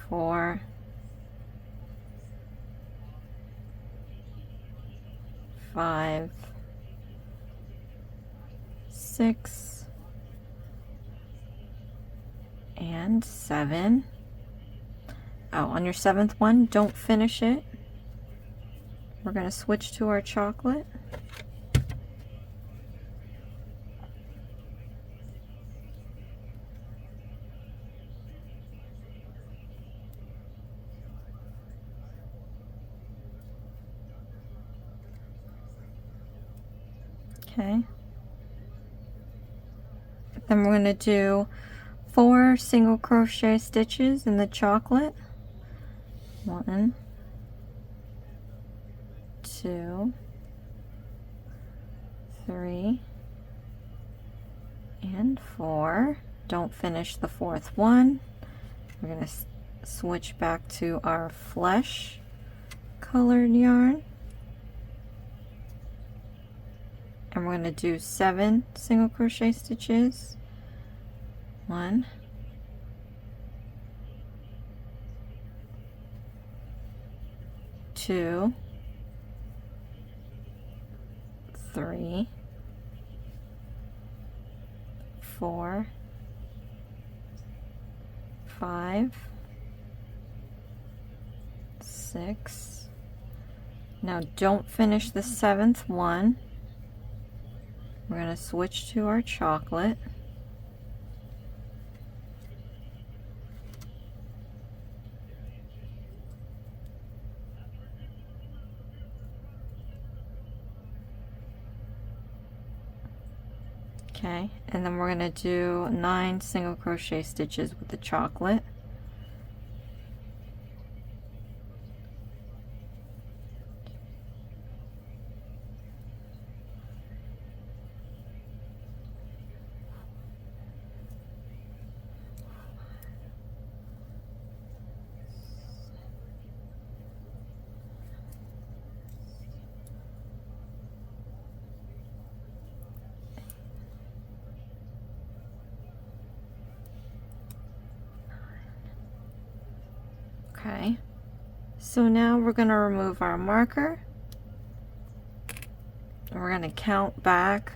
4, 5, 6, and 7. Oh, on your 7th one, don't finish it. We're going to switch to our chocolate. Okay. Then we're going to do 4 single crochet stitches in the chocolate. 1, 2, 3, and 4. Don't finish the 4th one. We're going to switch back to our flesh colored yarn. And we're going to do 7 single crochet stitches. 1, 2, 3, 4, 5, 6. Now don't finish the 7th one. We're going to switch to our chocolate. Okay, and then we're going to do 9 single crochet stitches with the chocolate. So now we're going to remove our marker. We're going to count back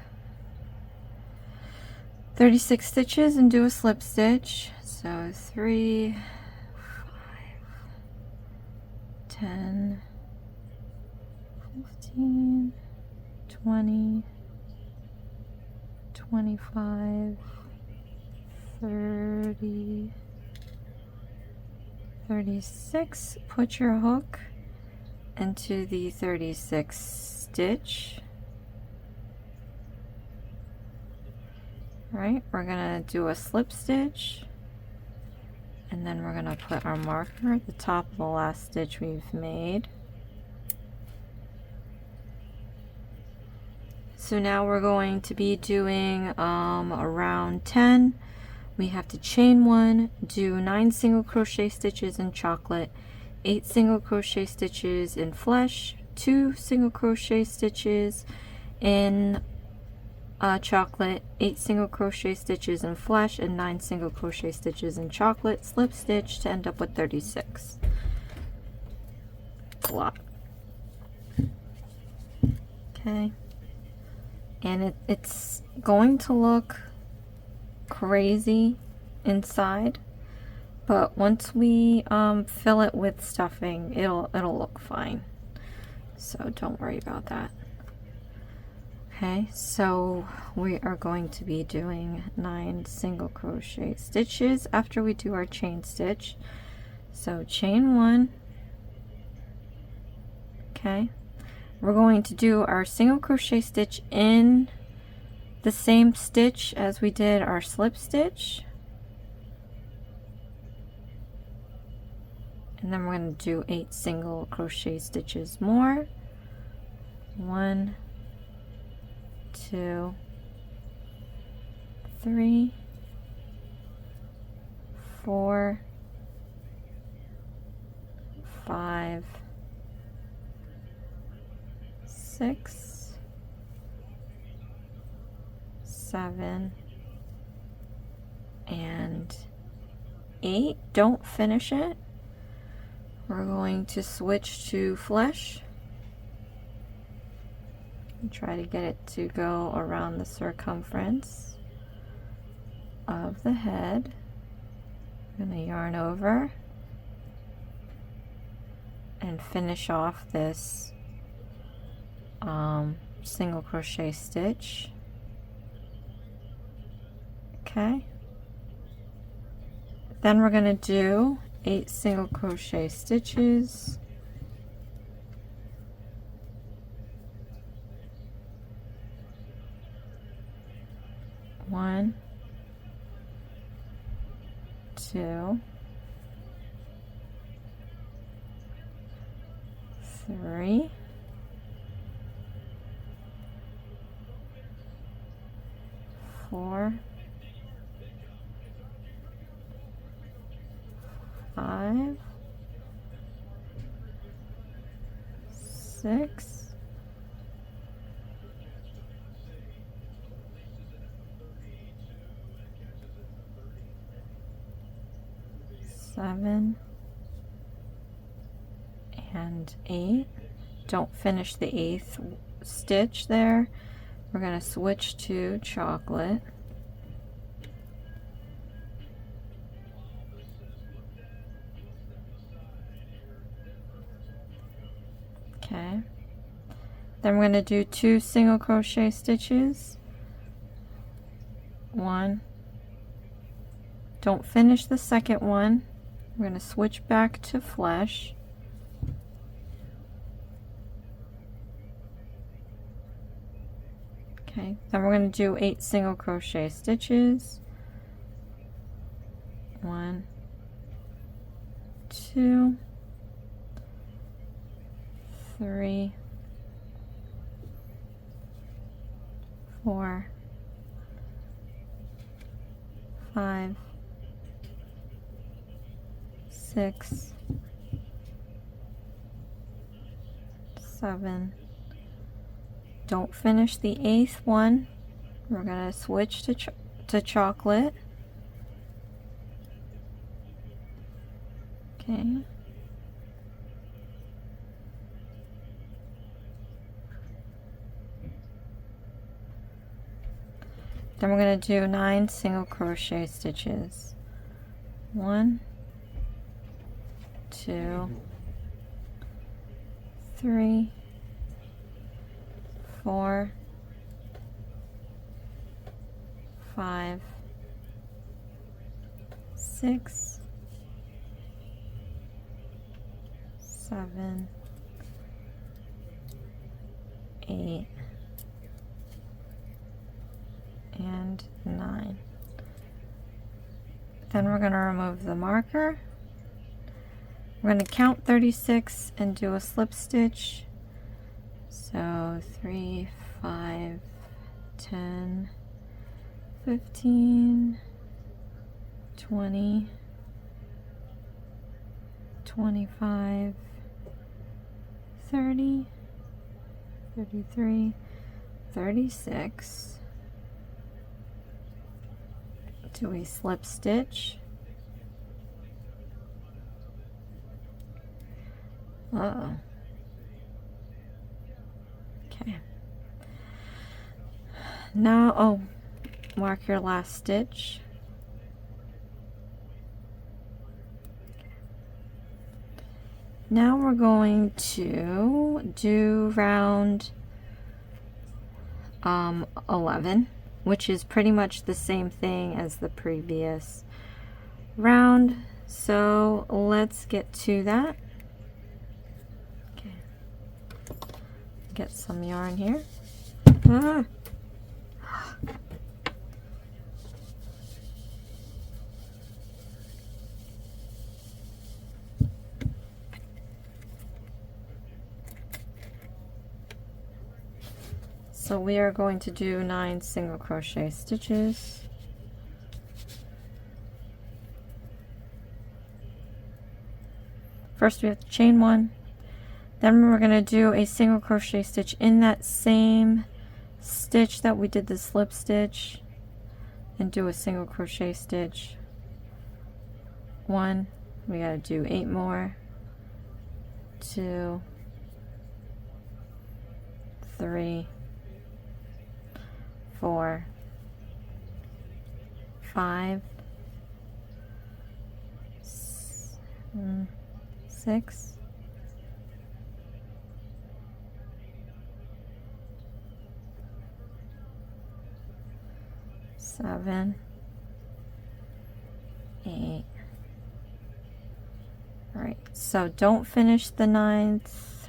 36 stitches and do a slip stitch. So 3, 5, 10, 15, 20, 25, 30, 36. Put your hook into the 36th stitch. Right, we're gonna do a slip stitch, and then we're gonna put our marker at the top of the last stitch we've made. So now we're going to be doing around 10. We have to chain 1, do 9 single crochet stitches in chocolate, 8 single crochet stitches in flesh, 2 single crochet stitches in chocolate, 8 single crochet stitches in flesh, and 9 single crochet stitches in chocolate, slip stitch to end up with 36. It's a lot. Okay, and it's going to look crazy inside, but once we fill it with stuffing, it'll look fine, so don't worry about that. Okay, so we are going to be doing 9 single crochet stitches after we do our chain stitch. So chain 1. Okay, we're going to do our single crochet stitch in the same stitch as we did our slip stitch, and then we're going to do 8 single crochet stitches more. 1, 2, 3, 4, 5, 6, 7, and 8. Don't finish it. We're going to switch to flesh. Try to get it to go around the circumference of the head. I'm going to yarn over and finish off this single crochet stitch. Okay, then we're going to do 8 single crochet stitches. 1, 2, 3, 4, 5, 6, 7, and 8. Don't finish the 8th stitch there. We're going to switch to chocolate. Okay, then we're going to do 2 single crochet stitches. 1. Don't finish the second one. We're going to switch back to flesh. Okay, then we're going to do 8 single crochet stitches. 1, 2, 3, 4, 5, 6, 7. Don't finish the 8th one. We're going to switch to chocolate. Okay. Then we're going to do 9 single crochet stitches. 1, 2, 3, 4, 5, 6, 7, 8, and 9. Then we're going to remove the marker. We're going to count 36 and do a slip stitch. So 3, 5, 10, 15, 20, 25, 30, 33, 36. Do a slip stitch. Uh-oh. Okay. Now, oh, mark your last stitch. Now we're going to do round 11, which is pretty much the same thing as the previous round. So let's get to that. Okay. Get some yarn here. Ah. So we are going to do 9 single crochet stitches. First we have to chain 1, then we're going to do a single crochet stitch in that same stitch that we did the slip stitch, and do a single crochet stitch. 1, we got to do 8 more, 2, 3, 4, 5, 6, 7, 8. All right, so don't finish the 9th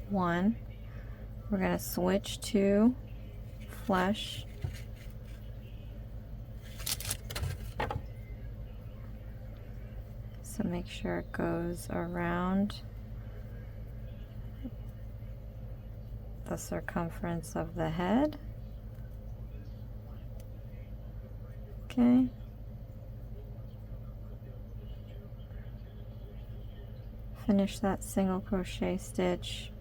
one. We're going to switch to flesh. So make sure it goes around the circumference of the head. Okay. Finish that single crochet stitch.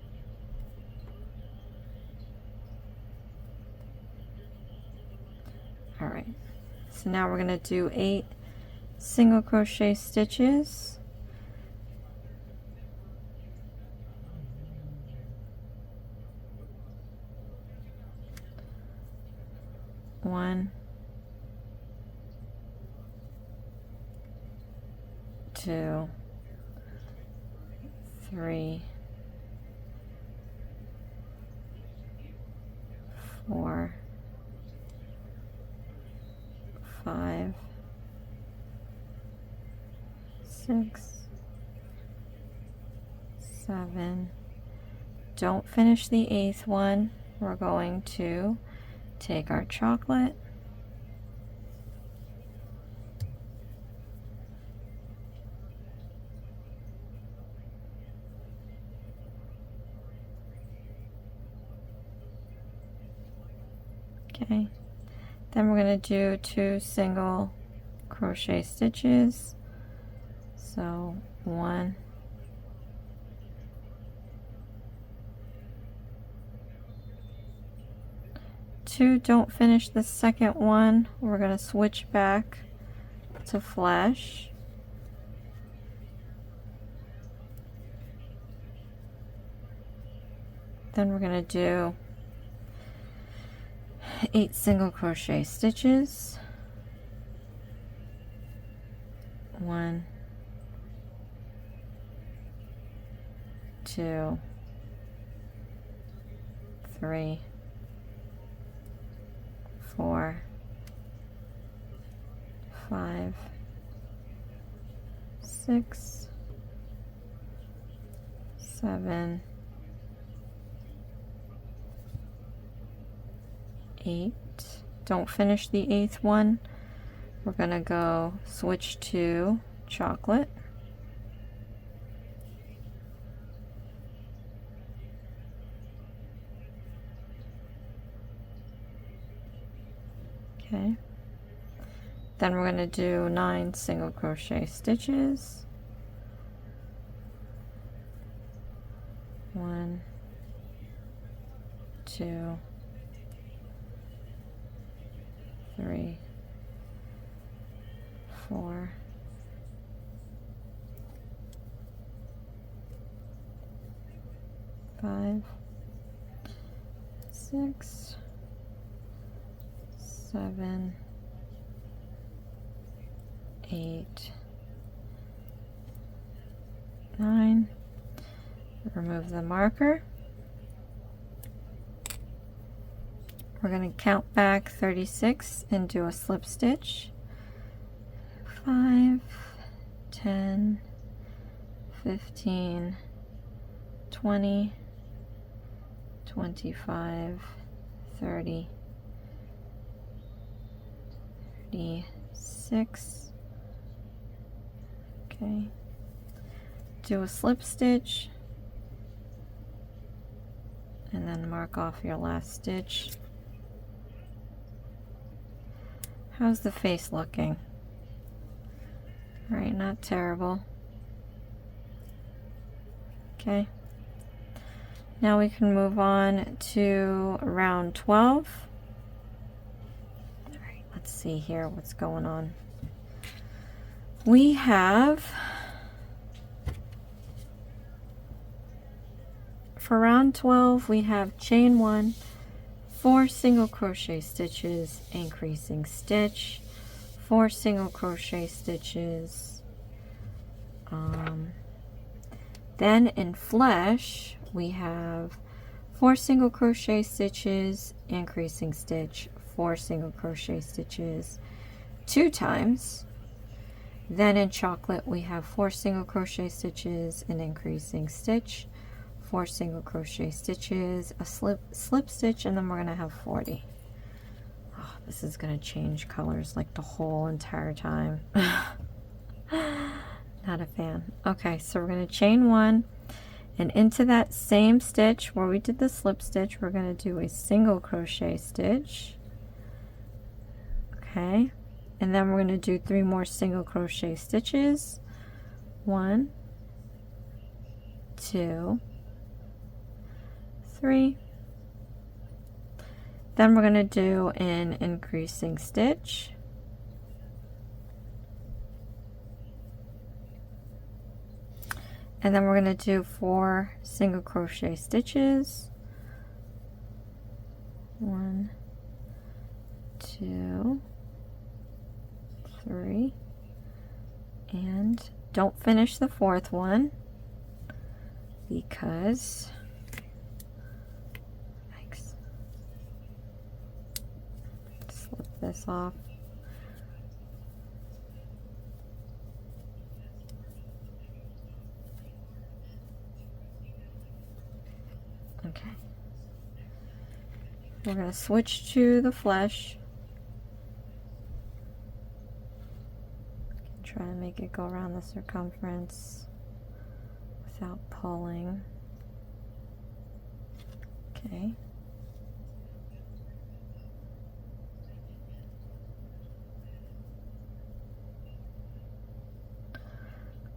All right. So now we're going to do 8 single crochet stitches. One, 2, 3, 4, 5, 6, 7. Don't finish the 8th one. We're going to take our chocolate, okay, then we're going to do 2 single crochet stitches. So 1, 2. Don't finish the second one. We're going to switch back to flesh. Then we're going to do 8 single crochet stitches. 1, 2, 3, 4, 5, 6, 7, 8. Don't finish the 8th one. We're gonna go switch to chocolate. Okay. Then we're gonna do 9 single crochet stitches. 1, 2, 3, 4, 5, 6, 7, 8, 9. Remove the marker. We're going to count back 36 and do a slip stitch. 5, 10, 15, 20, 25, 30, 36. Okay. Do a slip stitch and then mark off your last stitch. How's the face looking? All right, not terrible. Okay. Now we can move on to round 12. All right, let's see here what's going on. We have, for round 12, we have chain 1, 4 single crochet stitches, increasing stitch, 4 single crochet stitches. Then in flesh, we have 4 single crochet stitches, increasing stitch, 4 single crochet stitches 2 times. Then in chocolate, we have 4 single crochet stitches, an increasing stitch, 4 single crochet stitches, a slip stitch, and then we're going to have 40. Oh, this is going to change colors like the whole entire time. Not a fan. Okay, so we're going to chain 1, and into that same stitch where we did the slip stitch, we're going to do a single crochet stitch. Okay, and then we're going to do 3 more single crochet stitches. 1, 2, 3. Then we're going to do an increasing stitch. And then we're going to do 4 single crochet stitches. 1, 2, 3. And don't finish the 4th one because slip this off. Okay. We're going to switch to the flesh. Try to make it go around the circumference without pulling. Okay.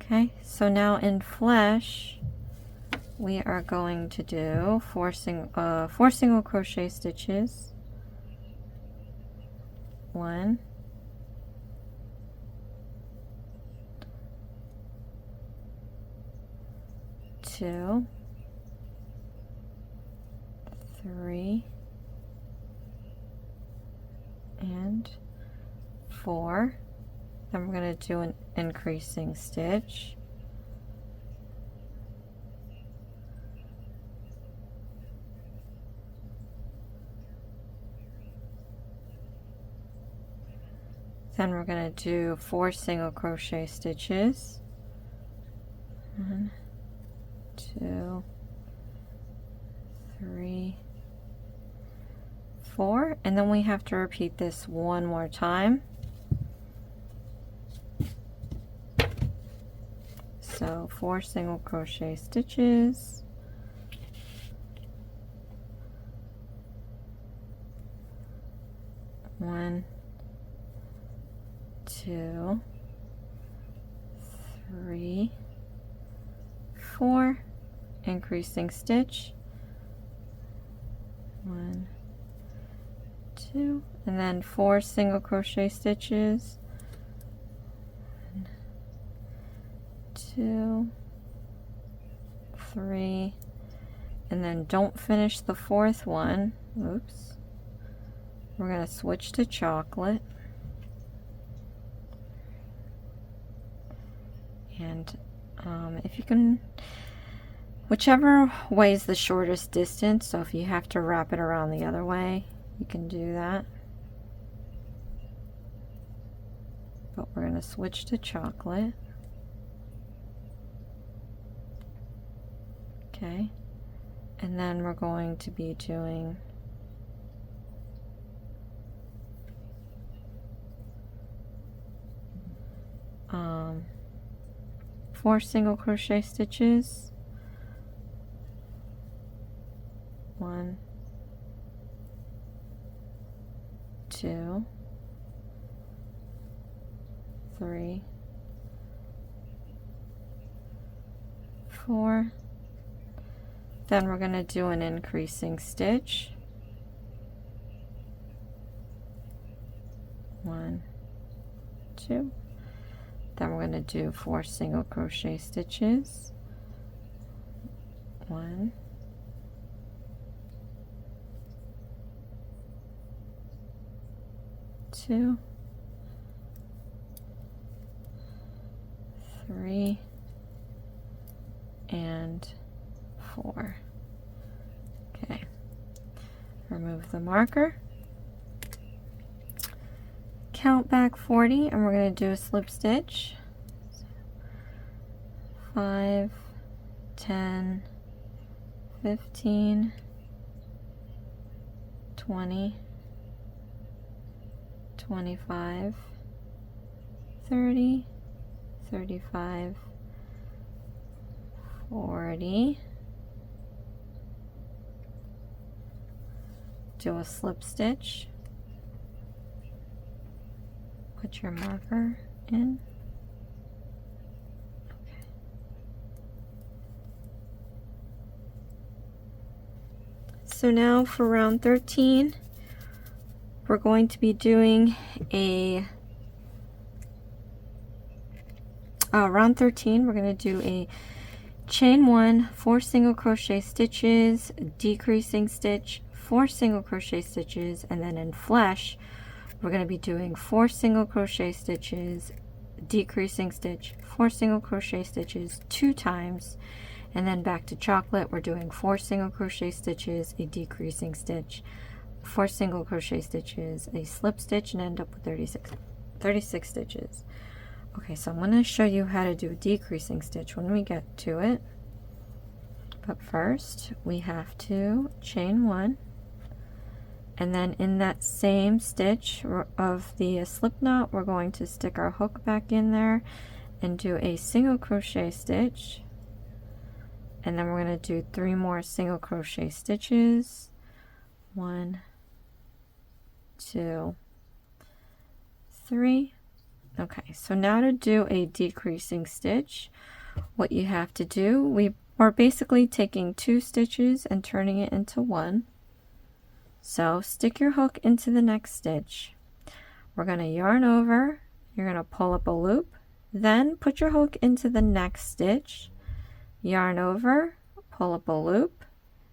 Okay, so now in flesh, we are going to do 4 single crochet stitches. 1, 2, 3, 4, then we're going to do an increasing stitch, then we're going to do 4 single crochet stitches, 1, 2, 3, 4, and then we have to repeat this one more time. So 4 single crochet stitches, 1, 2, 3, 4, increasing stitch, 1, 2, and then 4 single crochet stitches, 1, 2, 3, and then don't finish the 4th one. Oops. We're going to switch to chocolate, and if you can, whichever way is the shortest distance, so if you have to wrap it around the other way, you can do that. But we're going to switch to chocolate. Okay, and then we're going to be doing 4 single crochet stitches, 1, 2, 3, 4. Then we're going to do an increasing stitch, 1, 2. Then we're going to do 4 single crochet stitches, 1, 2, 3, and 4. Okay, remove the marker, count back 40, and we're going to do a slip stitch. 5, 10, 15, 20, 25, 30, 35, 40. Do a slip stitch. Put your marker in. Okay. So now for round 13, we're going to be doing a round 13, we're going to do a chain 1, 4 single crochet stitches, decreasing stitch, 4 single crochet stitches, and then in flesh we're going to be doing 4 single crochet stitches, decreasing stitch, 4 single crochet stitches 2 times, and then back to chocolate we're doing 4 single crochet stitches, a decreasing stitch, 4 single crochet stitches, a slip stitch, and end up with 36 stitches. Okay, so I'm going to show you how to do a decreasing stitch when we get to it. But first, we have to chain 1, and then in that same stitch of the slip knot, we're going to stick our hook back in there and do a single crochet stitch. And then we're going to do 3 more single crochet stitches. 1, 2, 3. Okay, so now to do a decreasing stitch, what you have to do, we are basically taking 2 stitches and turning it into 1. So stick your hook into the next stitch. We're going to yarn over, you're going to pull up a loop, then put your hook into the next stitch, yarn over, pull up a loop.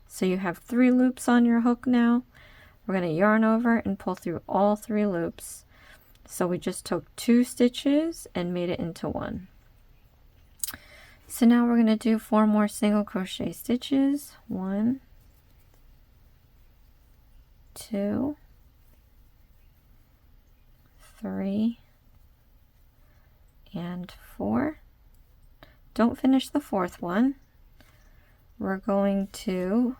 So you have 3 loops on your hook now. We're going to yarn over and pull through all 3 loops. So we just took 2 stitches and made it into 1. So now we're going to do 4 more single crochet stitches. 1, 2, 3, and 4. Don't finish the 4th one. We're going to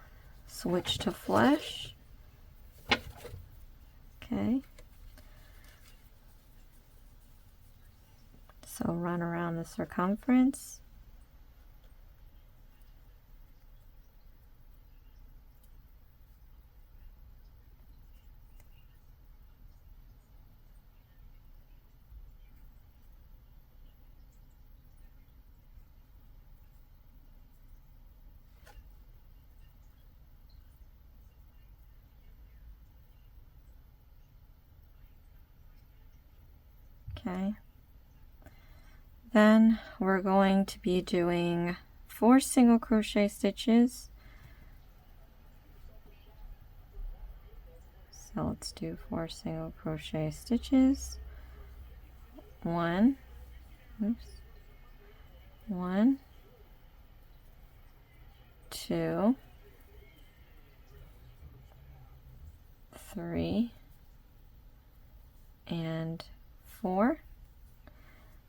switch to flesh. Okay. So run around the circumference. Okay. Then we're going to be doing 4 single crochet stitches. So let's do 4 single crochet stitches. 1, 1, 2, 3, and 4.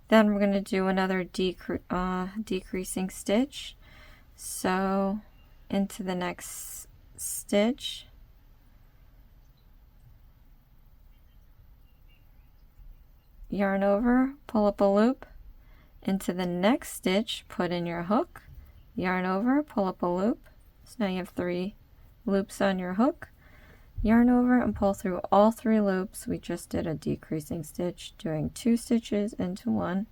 Then we're going to do another decreasing stitch. So into the next stitch, yarn over, pull up a loop. Into the next stitch, put in your hook, yarn over, pull up a loop. So now you have 3 loops on your hook. Yarn over and pull through all 3 loops. We just did a decreasing stitch, doing 2 stitches into 1.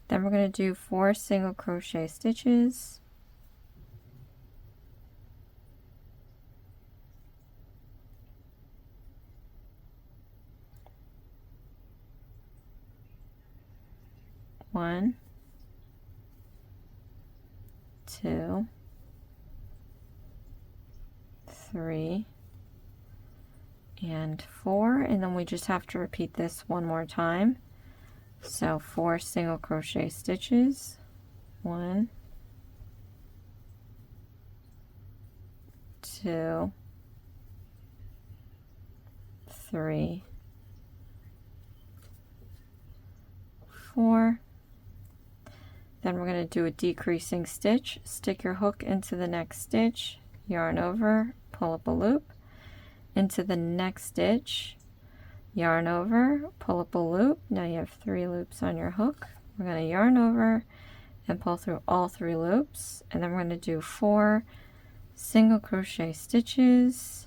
Then we're going to do 4 single crochet stitches. One, 2, 3, and 4, and then we just have to repeat this one more time. So 4 single crochet stitches. 1, 2, 3, 4. Then we're going to do a decreasing stitch. Stick your hook into the next stitch, yarn over, pull up a loop. Into the next stitch, yarn over, pull up a loop. Now you have 3 loops on your hook. We're going to yarn over and pull through all 3 loops, and then we're going to do 4 single crochet stitches.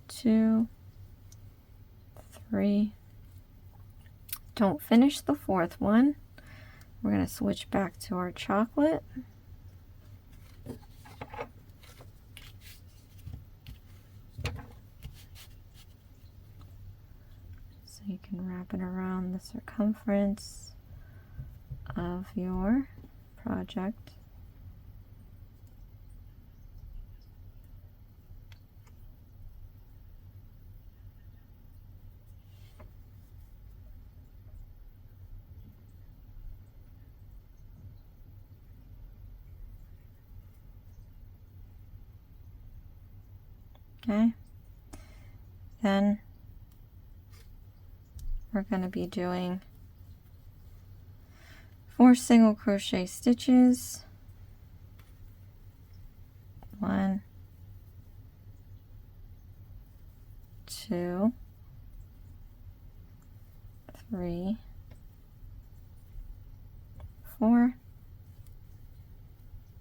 2, 3. Don't finish the 4th one. We're going to switch back to our chocolate. So you can wrap it around the circumference of your project. Okay, then we're going to be doing 4 single crochet stitches. 1, 2, 3, 4.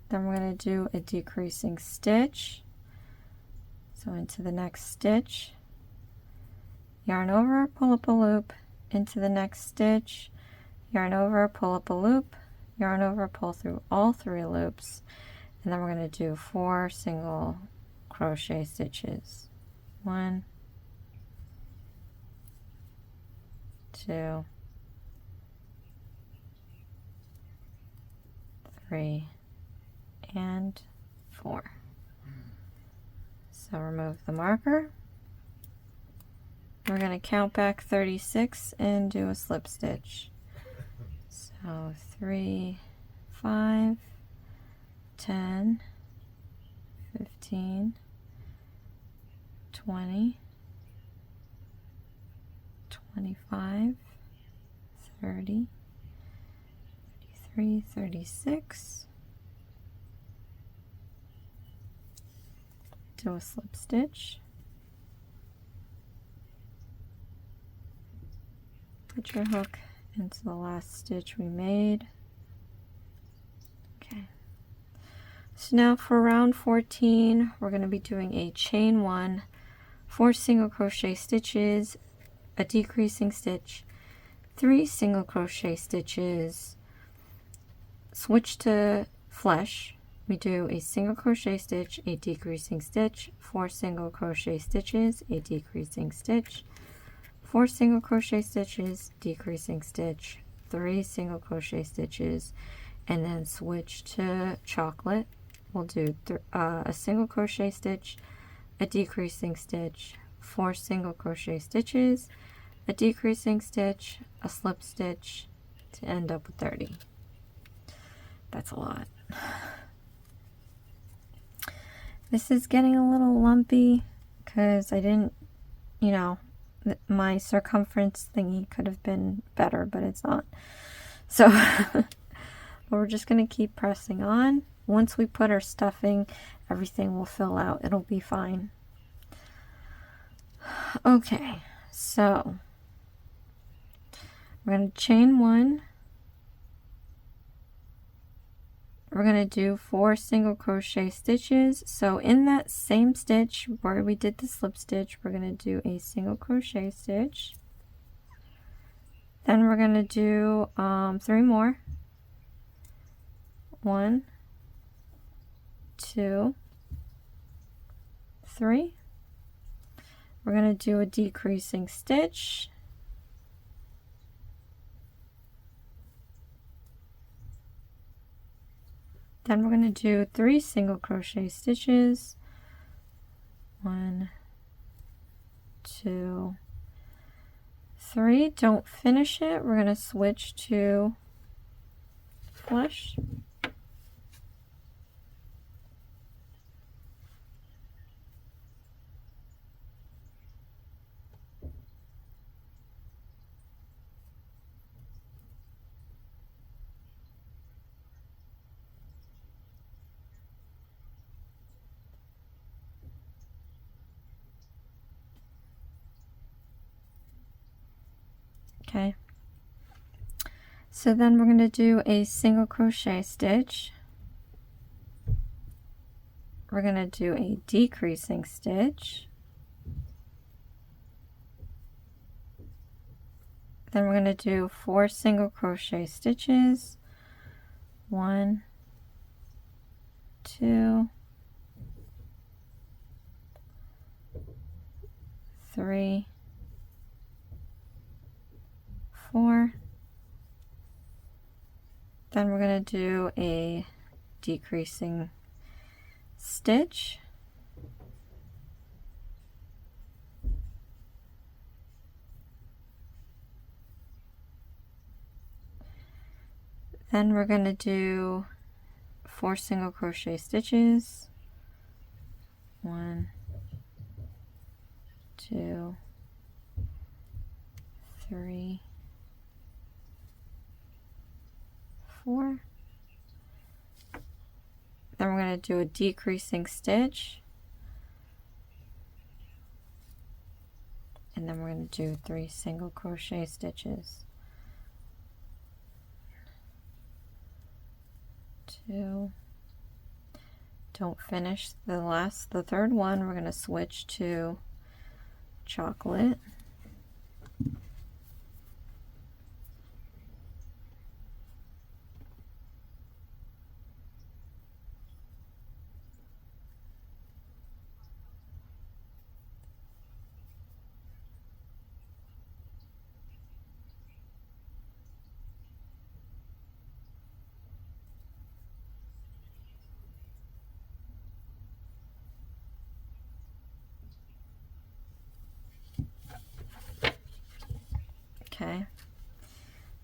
Then we're going to do a decreasing stitch. So into the next stitch, yarn over, pull up a loop, into the next stitch, yarn over, pull up a loop, yarn over, pull through all 3 loops, and then we're going to do 4 single crochet stitches. 1, 2, 3, and 4. So remove the marker, we're going to count back 36 and do a slip stitch. So 3, 5, 10, 15, 20, 25, 30, 33, 36. Do a slip stitch. Put your hook into the last stitch we made. Okay. So now for round 14, we're going to be doing a chain 1, 4 single crochet stitches, a decreasing stitch, 3 single crochet stitches, switch to flesh. We do a single crochet stitch, a decreasing stitch, 4 single crochet stitches, a decreasing stitch, 4 single crochet stitches, decreasing stitch, 3 single crochet stitches, and then switch to chocolate. We'll do a single crochet stitch, a decreasing stitch, 4 single crochet stitches, a decreasing stitch, a slip stitch to end up with 30. That's a lot. This is getting a little lumpy because I didn't, you know, my circumference thingy could have been better, but it's not. So we're just going to keep pressing on. Once we put our stuffing, everything will fill out. It'll be fine. Okay, so we're going to chain 1. We're going to do 4 single crochet stitches. So in that same stitch where we did the slip stitch, we're going to do a single crochet stitch. Then we're going to do 3 more. 1, 2, 3. We're going to do a decreasing stitch. Then we're going to do 3 single crochet stitches. 1, 2, 3. Don't finish it. We're going to switch to flush. Okay, so then we're going to do a single crochet stitch. We're going to do a decreasing stitch. Then we're going to do 4 single crochet stitches. 1, 2, 3, 4. Then we're going to do a decreasing stitch. Then we're going to do 4 single crochet stitches. 1, 2, 3, 4. Then we're going to do a decreasing stitch. And then we're going to do 3 single crochet stitches. 2. Don't finish the third one. We're going to switch to chocolate.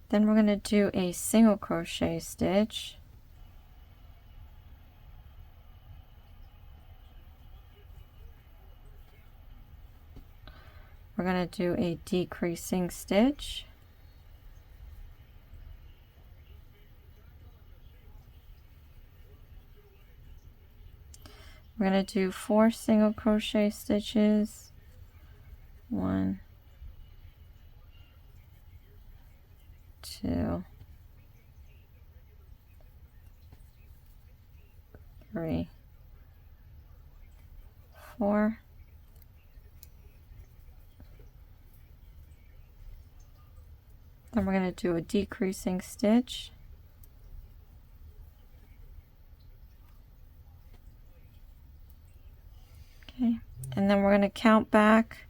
Then we're going to do a single crochet stitch. We're going to do a decreasing stitch. We're going to do 4 single crochet stitches. 1, 2, 3, 4. Then we're going to do a decreasing stitch. Okay, and then we're going to count back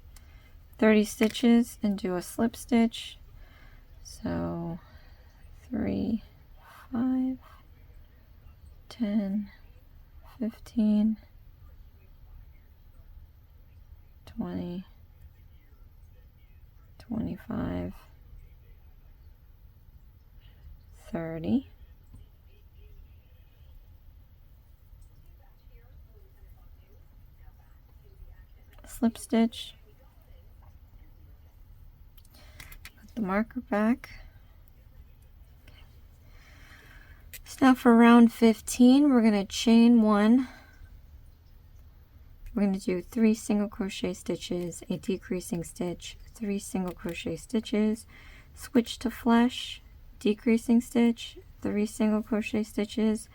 30 stitches and do a slip stitch. So 3, 5, 10, 15, 20, 25, 30. Slip stitch. Put the marker back. So now for round 15, we're going to chain 1. We're going to do 3 single crochet stitches, a decreasing stitch, 3 single crochet stitches, switch to flesh, decreasing stitch, 3 single crochet stitches,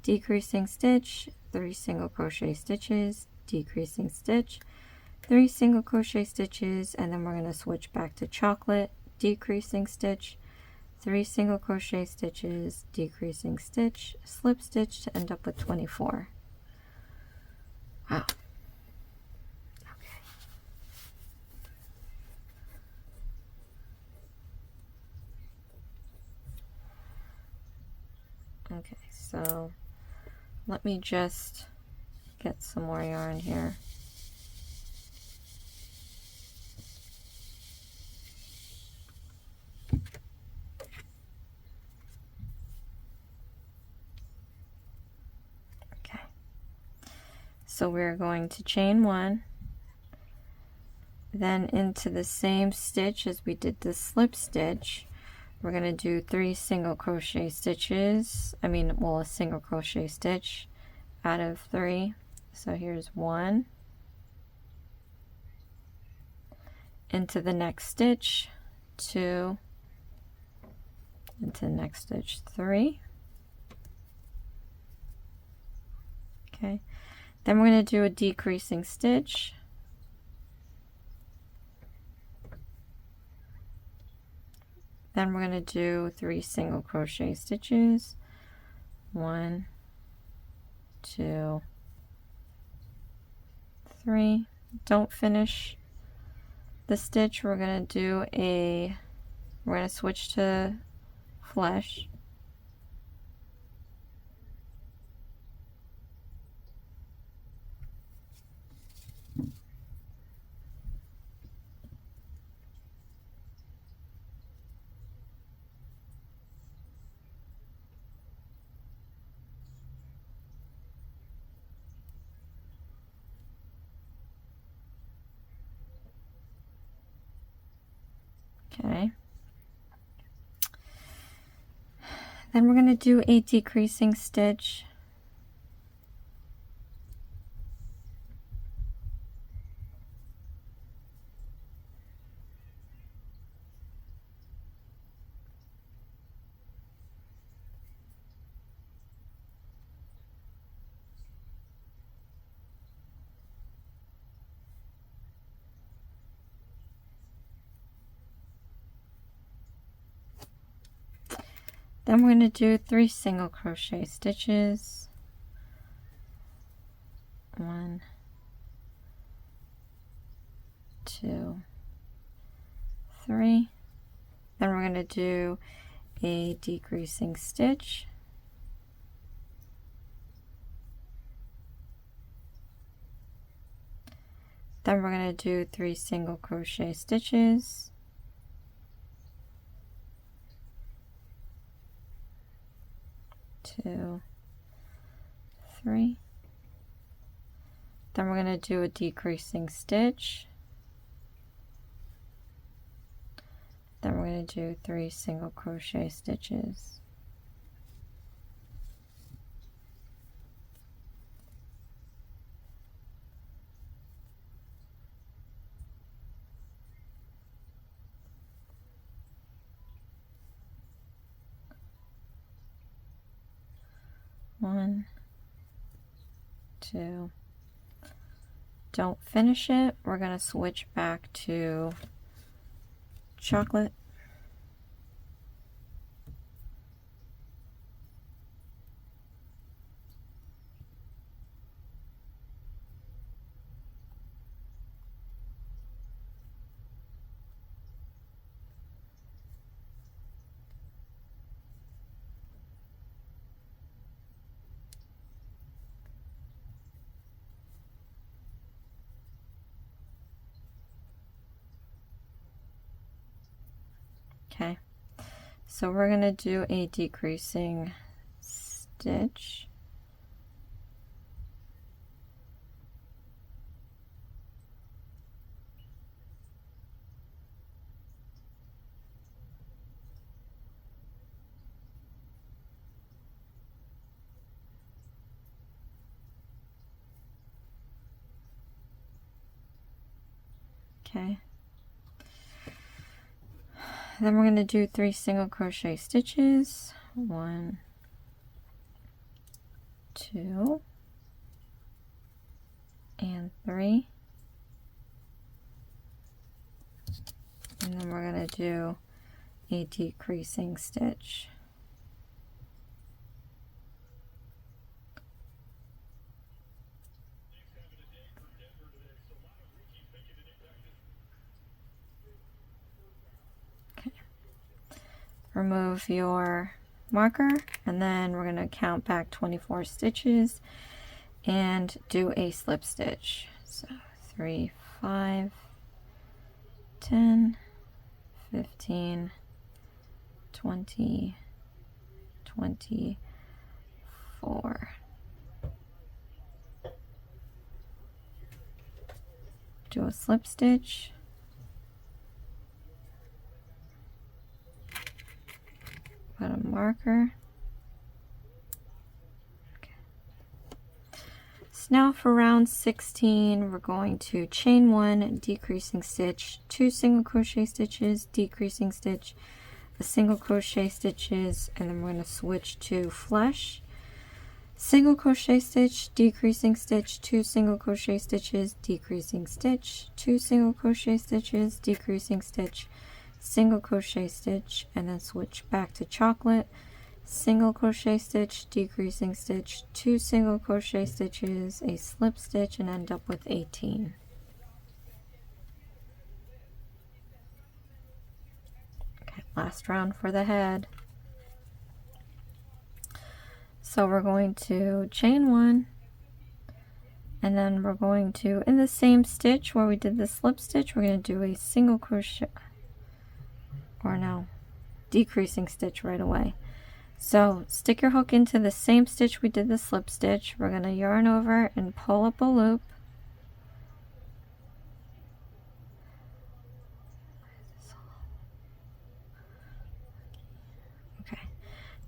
decreasing stitch, 3 single crochet stitches, decreasing stitch, 3 single crochet stitches, and then we're going to switch back to chocolate, decreasing stitch, 3 single crochet stitches, decreasing stitch, slip stitch to end up with 24. Wow. Okay, so let me just get some more yarn here. Okay, so we're going to chain 1, then into the same stitch as we did the slip stitch, we're going to do 3 single crochet stitches, a single crochet stitch out of 3. So here's 1, into the next stitch, 2, into the next stitch, 3. Okay, then we're going to do a decreasing stitch. Then we're going to do 3 single crochet stitches, 1, 2, 3. Don't finish the stitch. We're going to switch to flesh. Okay. Then we're going to do a decreasing stitch. Then we're going to do 3 single crochet stitches. 1, 2, 3. Then we're going to do a decreasing stitch. Then we're going to do 3 single crochet stitches. 2, 3. Then we're going to do a decreasing stitch. Then we're going to do 3 single crochet stitches. One, 2. Don't finish it. We're going to switch back to chocolate. Okay, so we're going to do a decreasing stitch. Okay. Then we're going to do 3 single crochet stitches. 1, 2, and 3. And then we're going to do a decreasing stitch. Remove your marker, and then we're going to count back 24 stitches and do a slip stitch. So 3, 5, 10, 15, 20, 24. Do a slip stitch. Put a marker. Okay. So now for round 16, we're going to chain 1, decreasing stitch, 2 single crochet stitches, decreasing stitch, a single crochet stitches, and then we're going to switch to flush. Single crochet stitch, decreasing stitch, 2 single crochet stitches, decreasing stitch, 2 single crochet stitches, decreasing stitch, single crochet stitch, and then switch back to chocolate. Single crochet stitch, decreasing stitch, 2 single crochet stitches, a slip stitch, and end up with 18. Okay, last round for the head. So we're going to chain 1, and then we're going to, in the same stitch where we did the slip stitch, we're going to do a single crochet, or no, decreasing stitch right away. So stick your hook into the same stitch we did the slip stitch. We're going to yarn over and pull up a loop. Okay.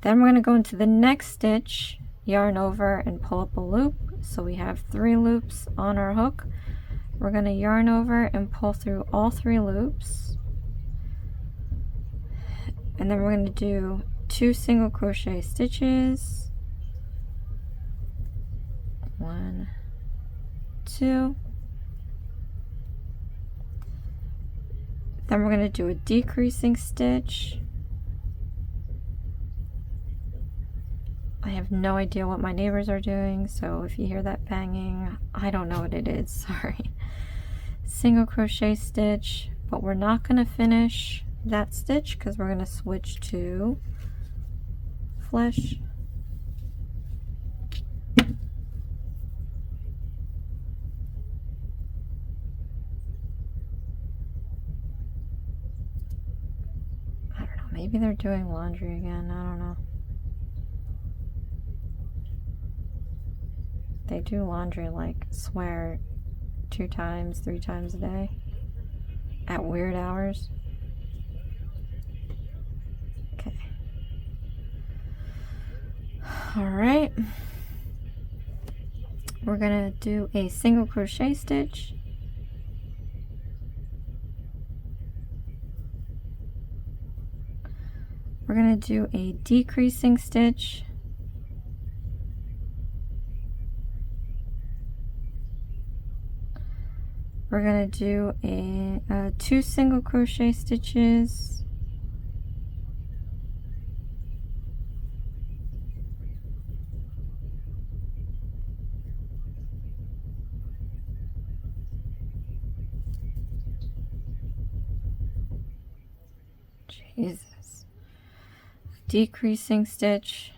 Then we're going to go into the next stitch, yarn over and pull up a loop. So we have 3 loops on our hook. We're going to yarn over and pull through all 3 loops. And then we're going to do 2 single crochet stitches. 1, 2. Then we're going to do a decreasing stitch. I have no idea what my neighbors are doing, so if you hear that banging, I don't know what it is, sorry. Single crochet stitch, but we're not going to finish that stitch because we're going to switch to flush. I don't know, maybe they're doing laundry again, I don't know. they do laundry like swear 2 times, 3 times a day at weird hours. Okay. All right. We're gonna do a single crochet stitch. We're gonna do a decreasing stitch. We're gonna do a 2 single crochet stitches. Jesus. Decreasing stitch.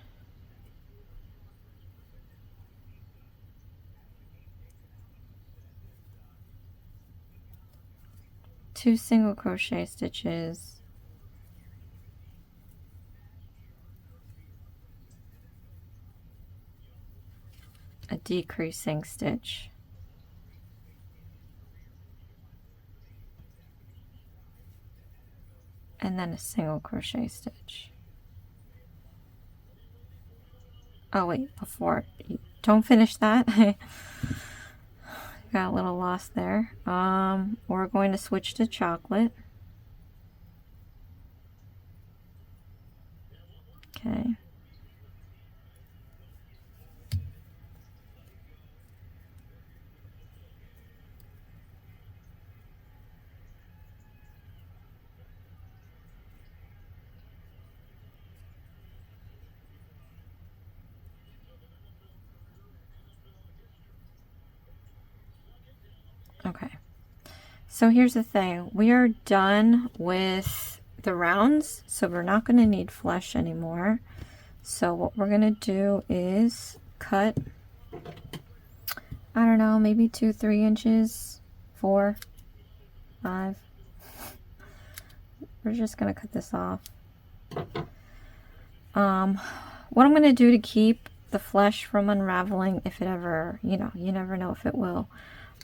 Two single crochet stitches. A decreasing stitch. And then a single crochet stitch. Oh wait, before, don't finish that. Got a little lost there. We're going to switch to chocolate. Okay. Okay, so here's the thing. We are done with the rounds, so we're not going to need flesh anymore. So what we're going to do is cut, I don't know, maybe 2-3 inches, 4, 5. We're just going to cut this off. What I'm going to do to keep the flesh from unraveling, if it ever, you know, you never know if it will,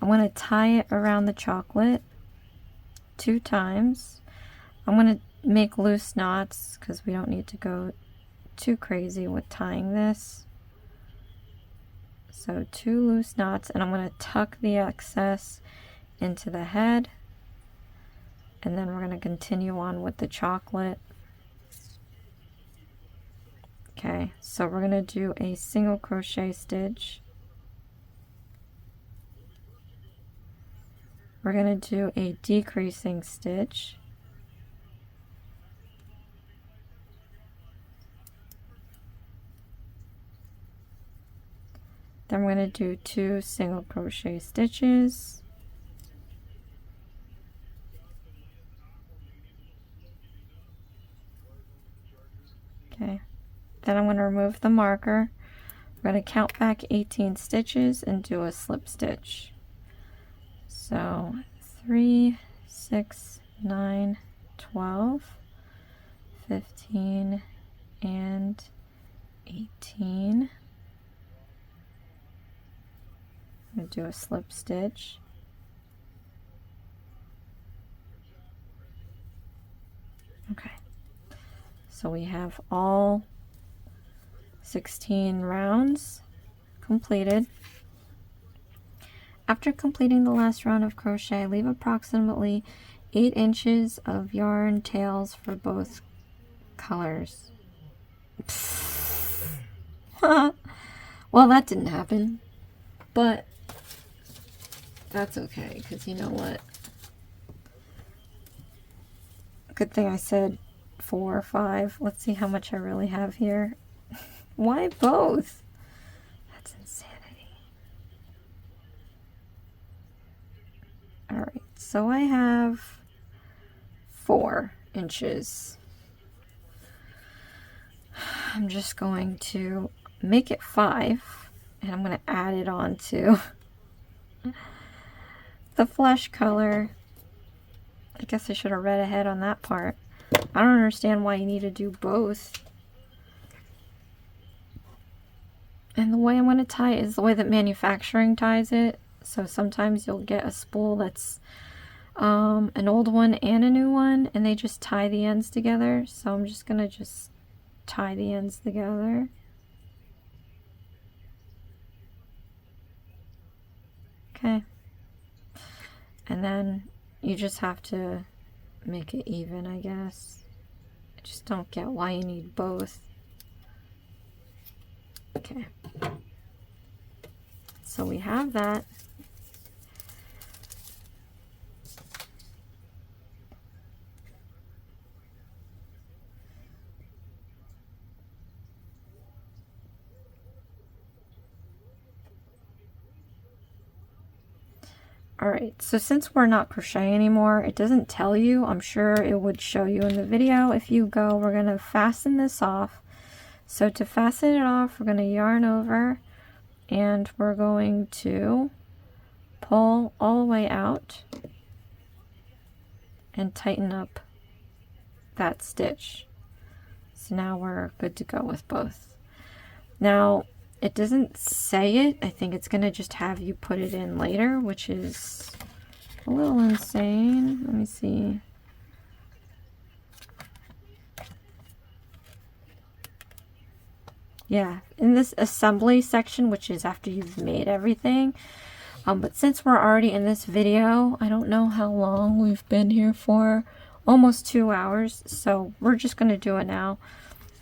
I'm going to tie it around the chocolate 2 times. I'm going to make loose knots because we don't need to go too crazy with tying this. So 2 loose knots, and I'm going to tuck the excess into the head. And then we're going to continue on with the chocolate. Okay, so we're going to do a single crochet stitch. We're going to do a decreasing stitch. Then we're going to do 2 single crochet stitches. Okay. Then I'm going to remove the marker. We're going to count back 18 stitches and do a slip stitch. So 3, 6, 9, 12, 15, and 18. I'm going to do a slip stitch. Okay. So we have all 16 rounds completed. After completing the last round of crochet, leave approximately 8 inches of yarn tails for both colors. Well, that didn't happen, but that's okay, because you know what? Good thing I said 4 or 5. Let's see how much I really have here. Why both? That's insanity. Alright, so I have 4 inches. I'm just going to make it 5, and I'm going to add it on to the flesh color. I guess I should have read ahead on that part. I don't understand why you need to do both. And the way I'm going to tie it is the way that manufacturing ties it. So sometimes you'll get a spool that's an old one and a new one, and they just tie the ends together. So I'm just going to just tie the ends together. Okay. And then you just have to make it even, I guess. I just don't get why you need both. Okay. So we have that. Alright, so since we're not crocheting anymore, it doesn't tell you. I'm sure it would show you in the video. If you go, we're going to fasten this off. So to fasten it off, we're going to yarn over, and we're going to pull all the way out and tighten up that stitch. So now we're good to go with both. Now, it doesn't say it. I think it's going to just have you put it in later, which is a little insane. Let me see. Yeah, in this assembly section, which is after you've made everything. But since we're already in this video, I don't know how long we've been here for. Almost 2 hours. So we're just going to do it now.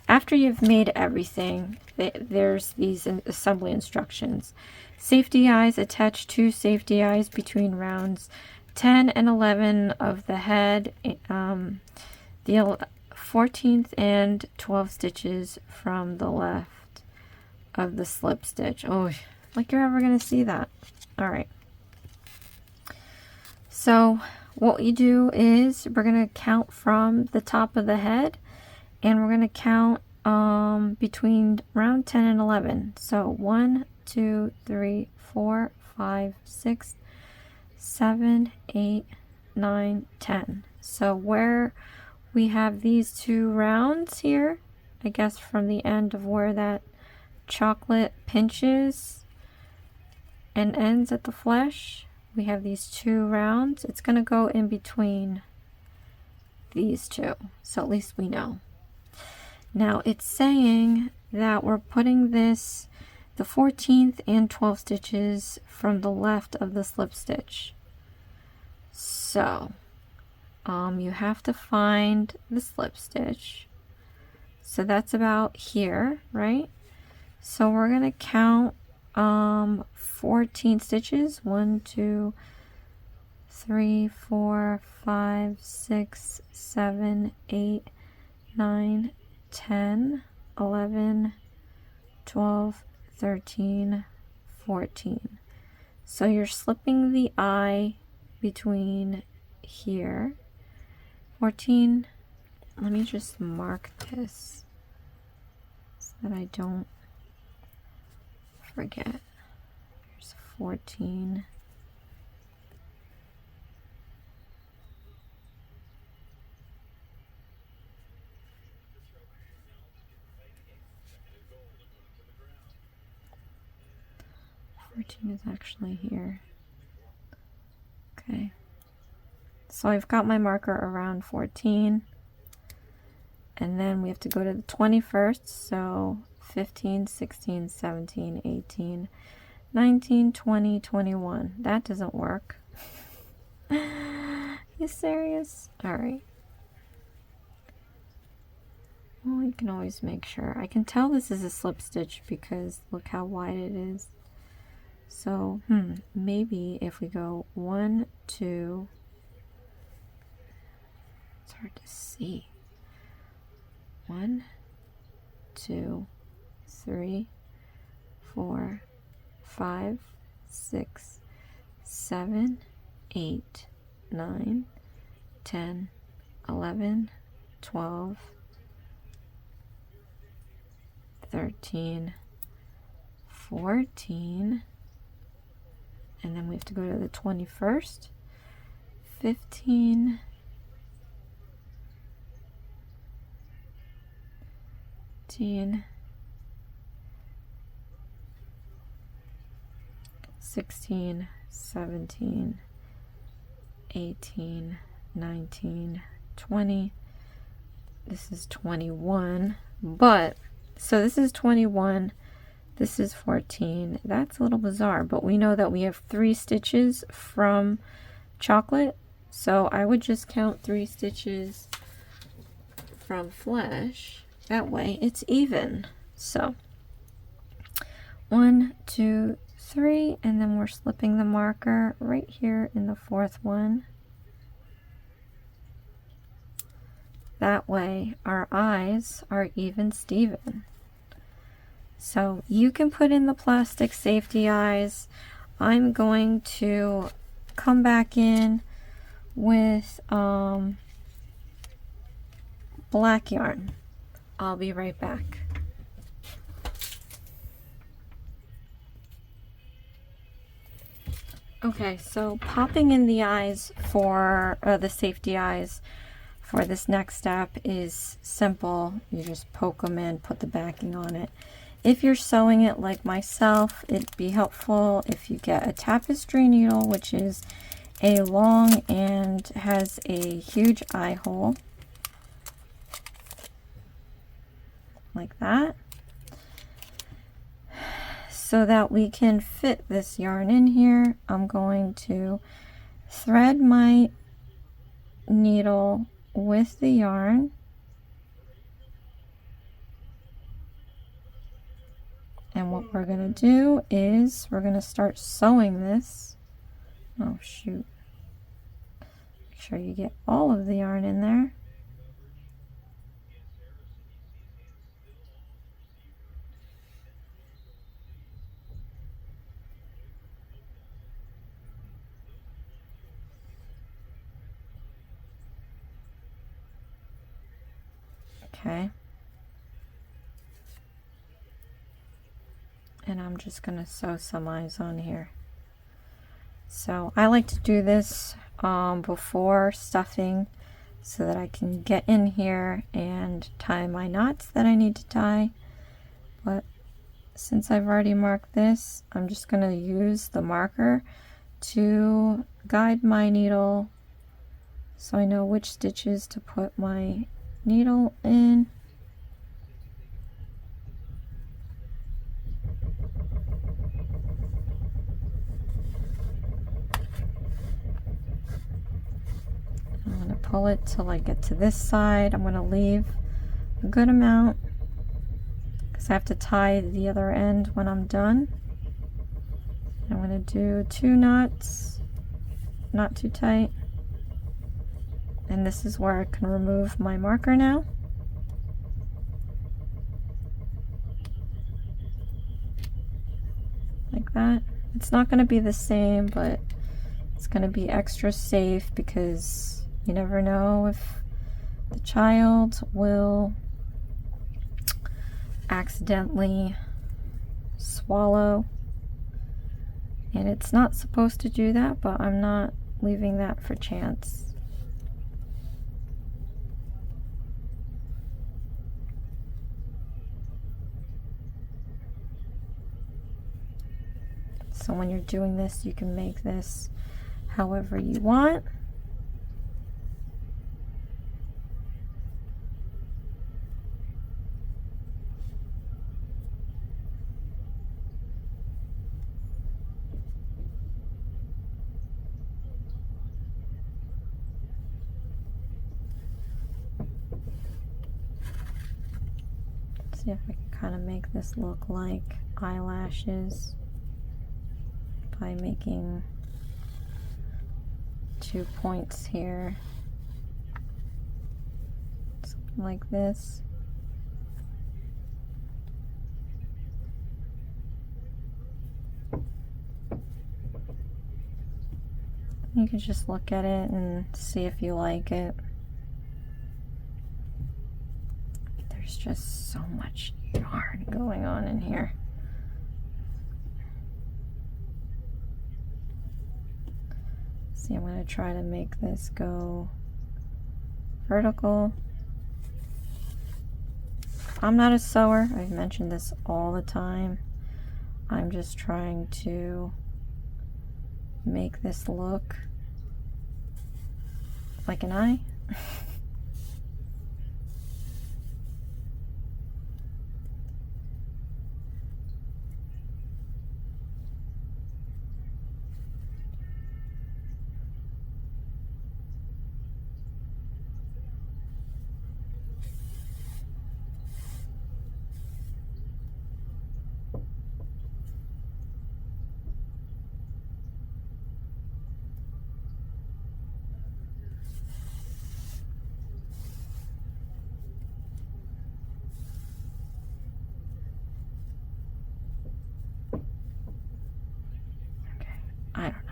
After you've made everything, there's these assembly instructions. Safety eyes: attach 2 safety eyes between rounds 10 and 11 of the head. The 14th and 12 stitches from the left of the slip stitch. Oh, like you're ever going to see that. All right. So what you do is we're going to count from the top of the head. And we're going to count between round 10 and 11. So 1, 2, 3, 4, 5, 6, 7, 8, 9, 10. So where we have these 2 rounds here, I guess from the end of where that chocolate pinches and ends at the flesh, we have these 2 rounds. It's going to go in between these 2. So at least we know. Now it's saying that we're putting this, the 14th and 12 stitches from the left of the slip stitch. So you have to find the slip stitch. So that's about here, right? So we're going to count 14 stitches. 1, 2, 3, 4, 5, 6, 7, 8, 9, 10, 11, 12, 13, 14. So you're slipping the eye between here. 14. Let me just mark this so that I don't forget. Here's 14. Is actually here. Okay, so I've got my marker around 14, and then we have to go to the 21st. So 15, 16, 17, 18, 19, 20, 21. That doesn't work. You serious? All right. Well, you can always make sure. I can tell this is a slip stitch because look how wide it is. So, maybe if we go 1, 2, it's hard to see. 1, 2, 3, 4, 5, 6, 7, 8, 9, 10, 11, 12, 13, 14, and then we have to go to the 21st, 15, 18, 16, 17, 18, 19, 20. This is 21, but so this is 21, this is 14. That's a little bizarre, but we know that we have 3 stitches from chocolate, so I would just count 3 stitches from flesh. That way it's even. So 1, 2, 3, and then we're slipping the marker right here in the 4th one. That way our eyes are even Steven. So you can put in the plastic safety eyes. I'm going to come back in with black yarn. I'll be right back. Okay, so popping in the eyes for the safety eyes for this next step is simple. You just poke them in, put the backing on it. If you're sewing it like myself, it'd be helpful if you get a tapestry needle, which is a long and has a huge eye hole, like that, so that we can fit this yarn in here. I'm going to thread my needle with the yarn, and what we're going to do is we're going to start sewing this. Oh shoot, make sure you get all of the yarn in there. Okay, and I'm just going to sew some eyes on here. So I like to do this before stuffing so that I can get in here and tie my knots that I need to tie. But since I've already marked this, I'm just going to use the marker to guide my needle so I know which stitches to put my needle in. I'm going to pull it till I get to this side. I'm going to leave a good amount because I have to tie the other end when I'm done. I'm going to do 2 knots, not too tight. And this is where I can remove my marker now. Like that. It's not going to be the same, but it's going to be extra safe because you never know if the child will accidentally swallow. And it's not supposed to do that, but I'm not leaving that for chance. So when you're doing this, you can make this however you want. See if I can kind of make this look like eyelashes by making 2 points here, something like this. You can just look at it and see if you like it. There's just so much yarn going on in here. See, I'm going to try to make this go vertical. I'm not a sewer. I've mentioned this all the time. I'm just trying to make this look like an eye. I don't know.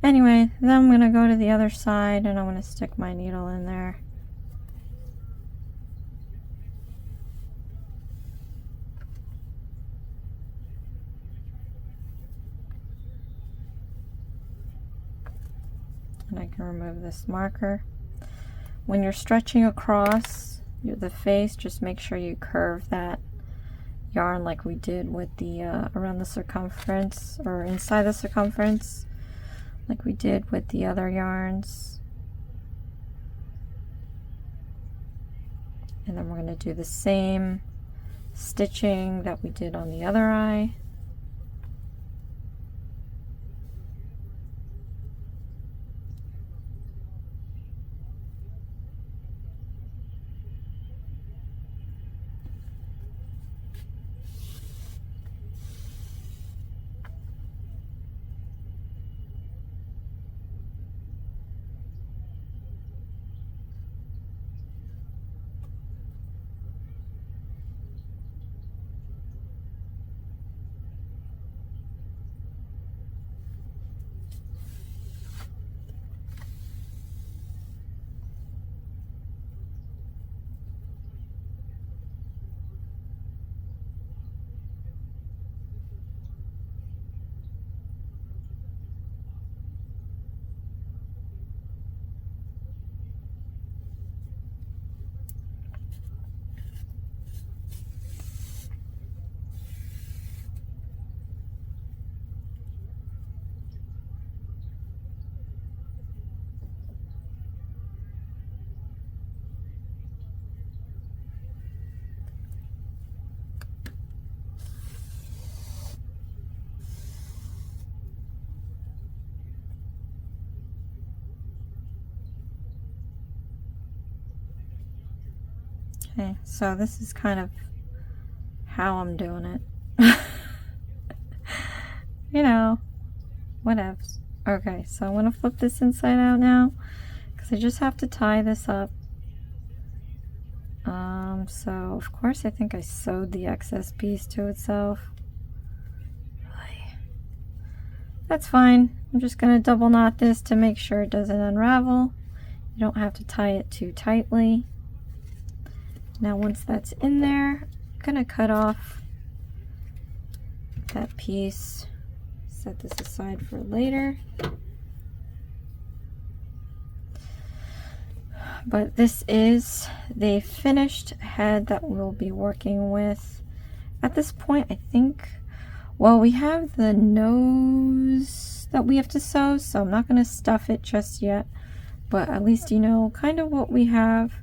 Anyway, then I'm going to go to the other side and I'm going to stick my needle in there. And I can remove this marker. When you're stretching across the face, just make sure you curve that yarn like we did with the around the circumference, or inside the circumference, like we did with the other yarns. And then we're going to do the same stitching that we did on the other eye. Okay, so this is kind of how I'm doing it. You know, whatevs. Okay, so I'm going to flip this inside out now, because I just have to tie this up. So of course I think I sewed the excess piece to itself. That's fine. I'm just going to double knot this to make sure it doesn't unravel. You don't have to tie it too tightly. Now once that's in there, I'm going to cut off that piece. Set this aside for later. But this is the finished head that we'll be working with. At this point, I think, well, we have the nose that we have to sew, so I'm not going to stuff it just yet, but at least you know kind of what we have.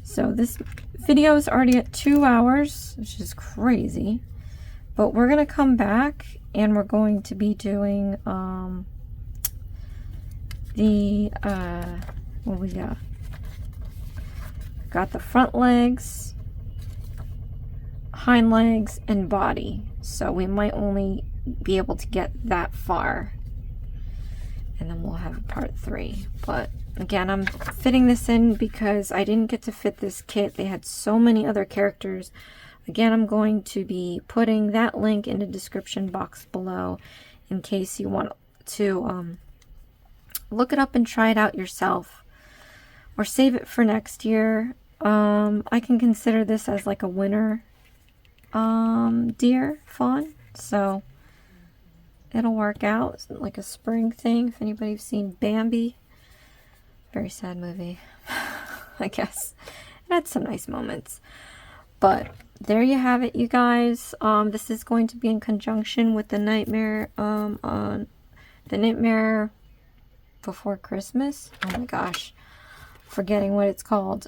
So this video is already at 2 hours, which is crazy, but we're going to come back and we're going to be doing what we got? Got the front legs, hind legs, and body. So we might only be able to get that far. And then we'll have part 3. But again, I'm fitting this in because I didn't get to fit this kit. They had so many other characters. Again, I'm going to be putting that link in the description box below in case you want to look it up and try it out yourself. Or save it for next year. I can consider this as like a winter deer fawn, so it'll work out. It's like a spring thing. If anybody's seen Bambi, very sad movie. I guess it had some nice moments, but there you have it, you guys. This is going to be in conjunction with the Nightmare on The Knitmare Before Christmas. Oh my gosh, forgetting what it's called.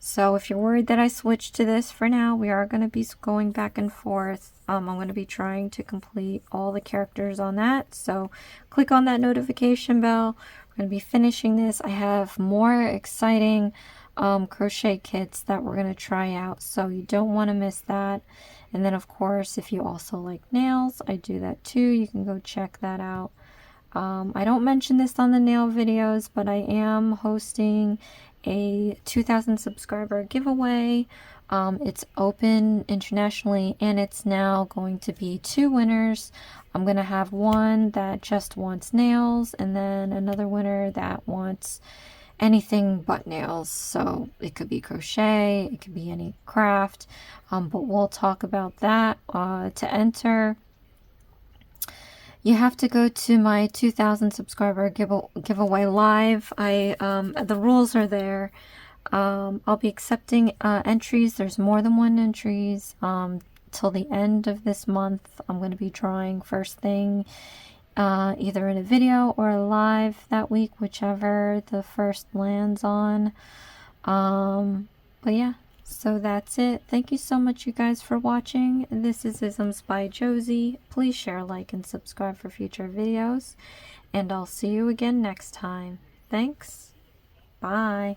So if you're worried that I switched to this, for now we are going to be going back and forth. I'm going to be trying to complete all the characters on that, so click on that notification bell. We're going to be finishing this. I have more exciting crochet kits that we're going to try out, so you don't want to miss that. And then of course, if you also like nails, I do that too. You can go check that out. I don't mention this on the nail videos, but I am hosting a 2,000 subscriber giveaway. It's open internationally, and it's now going to be 2 winners. I'm going to have one that just wants nails, and then another winner that wants anything but nails. So it could be crochet, it could be any craft, but we'll talk about that. To enter, you have to go to my 2,000 subscriber giveaway live. The rules are there. I'll be accepting entries. There's more than 1 entries till the end of this month. I'm going to be drawing first thing, either in a video or a live that week, whichever the first lands on. But yeah, so that's it. Thank you so much, you guys, for watching. This is Isms by Josie. Please share, like, and subscribe for future videos. And I'll see you again next time. Thanks. Bye.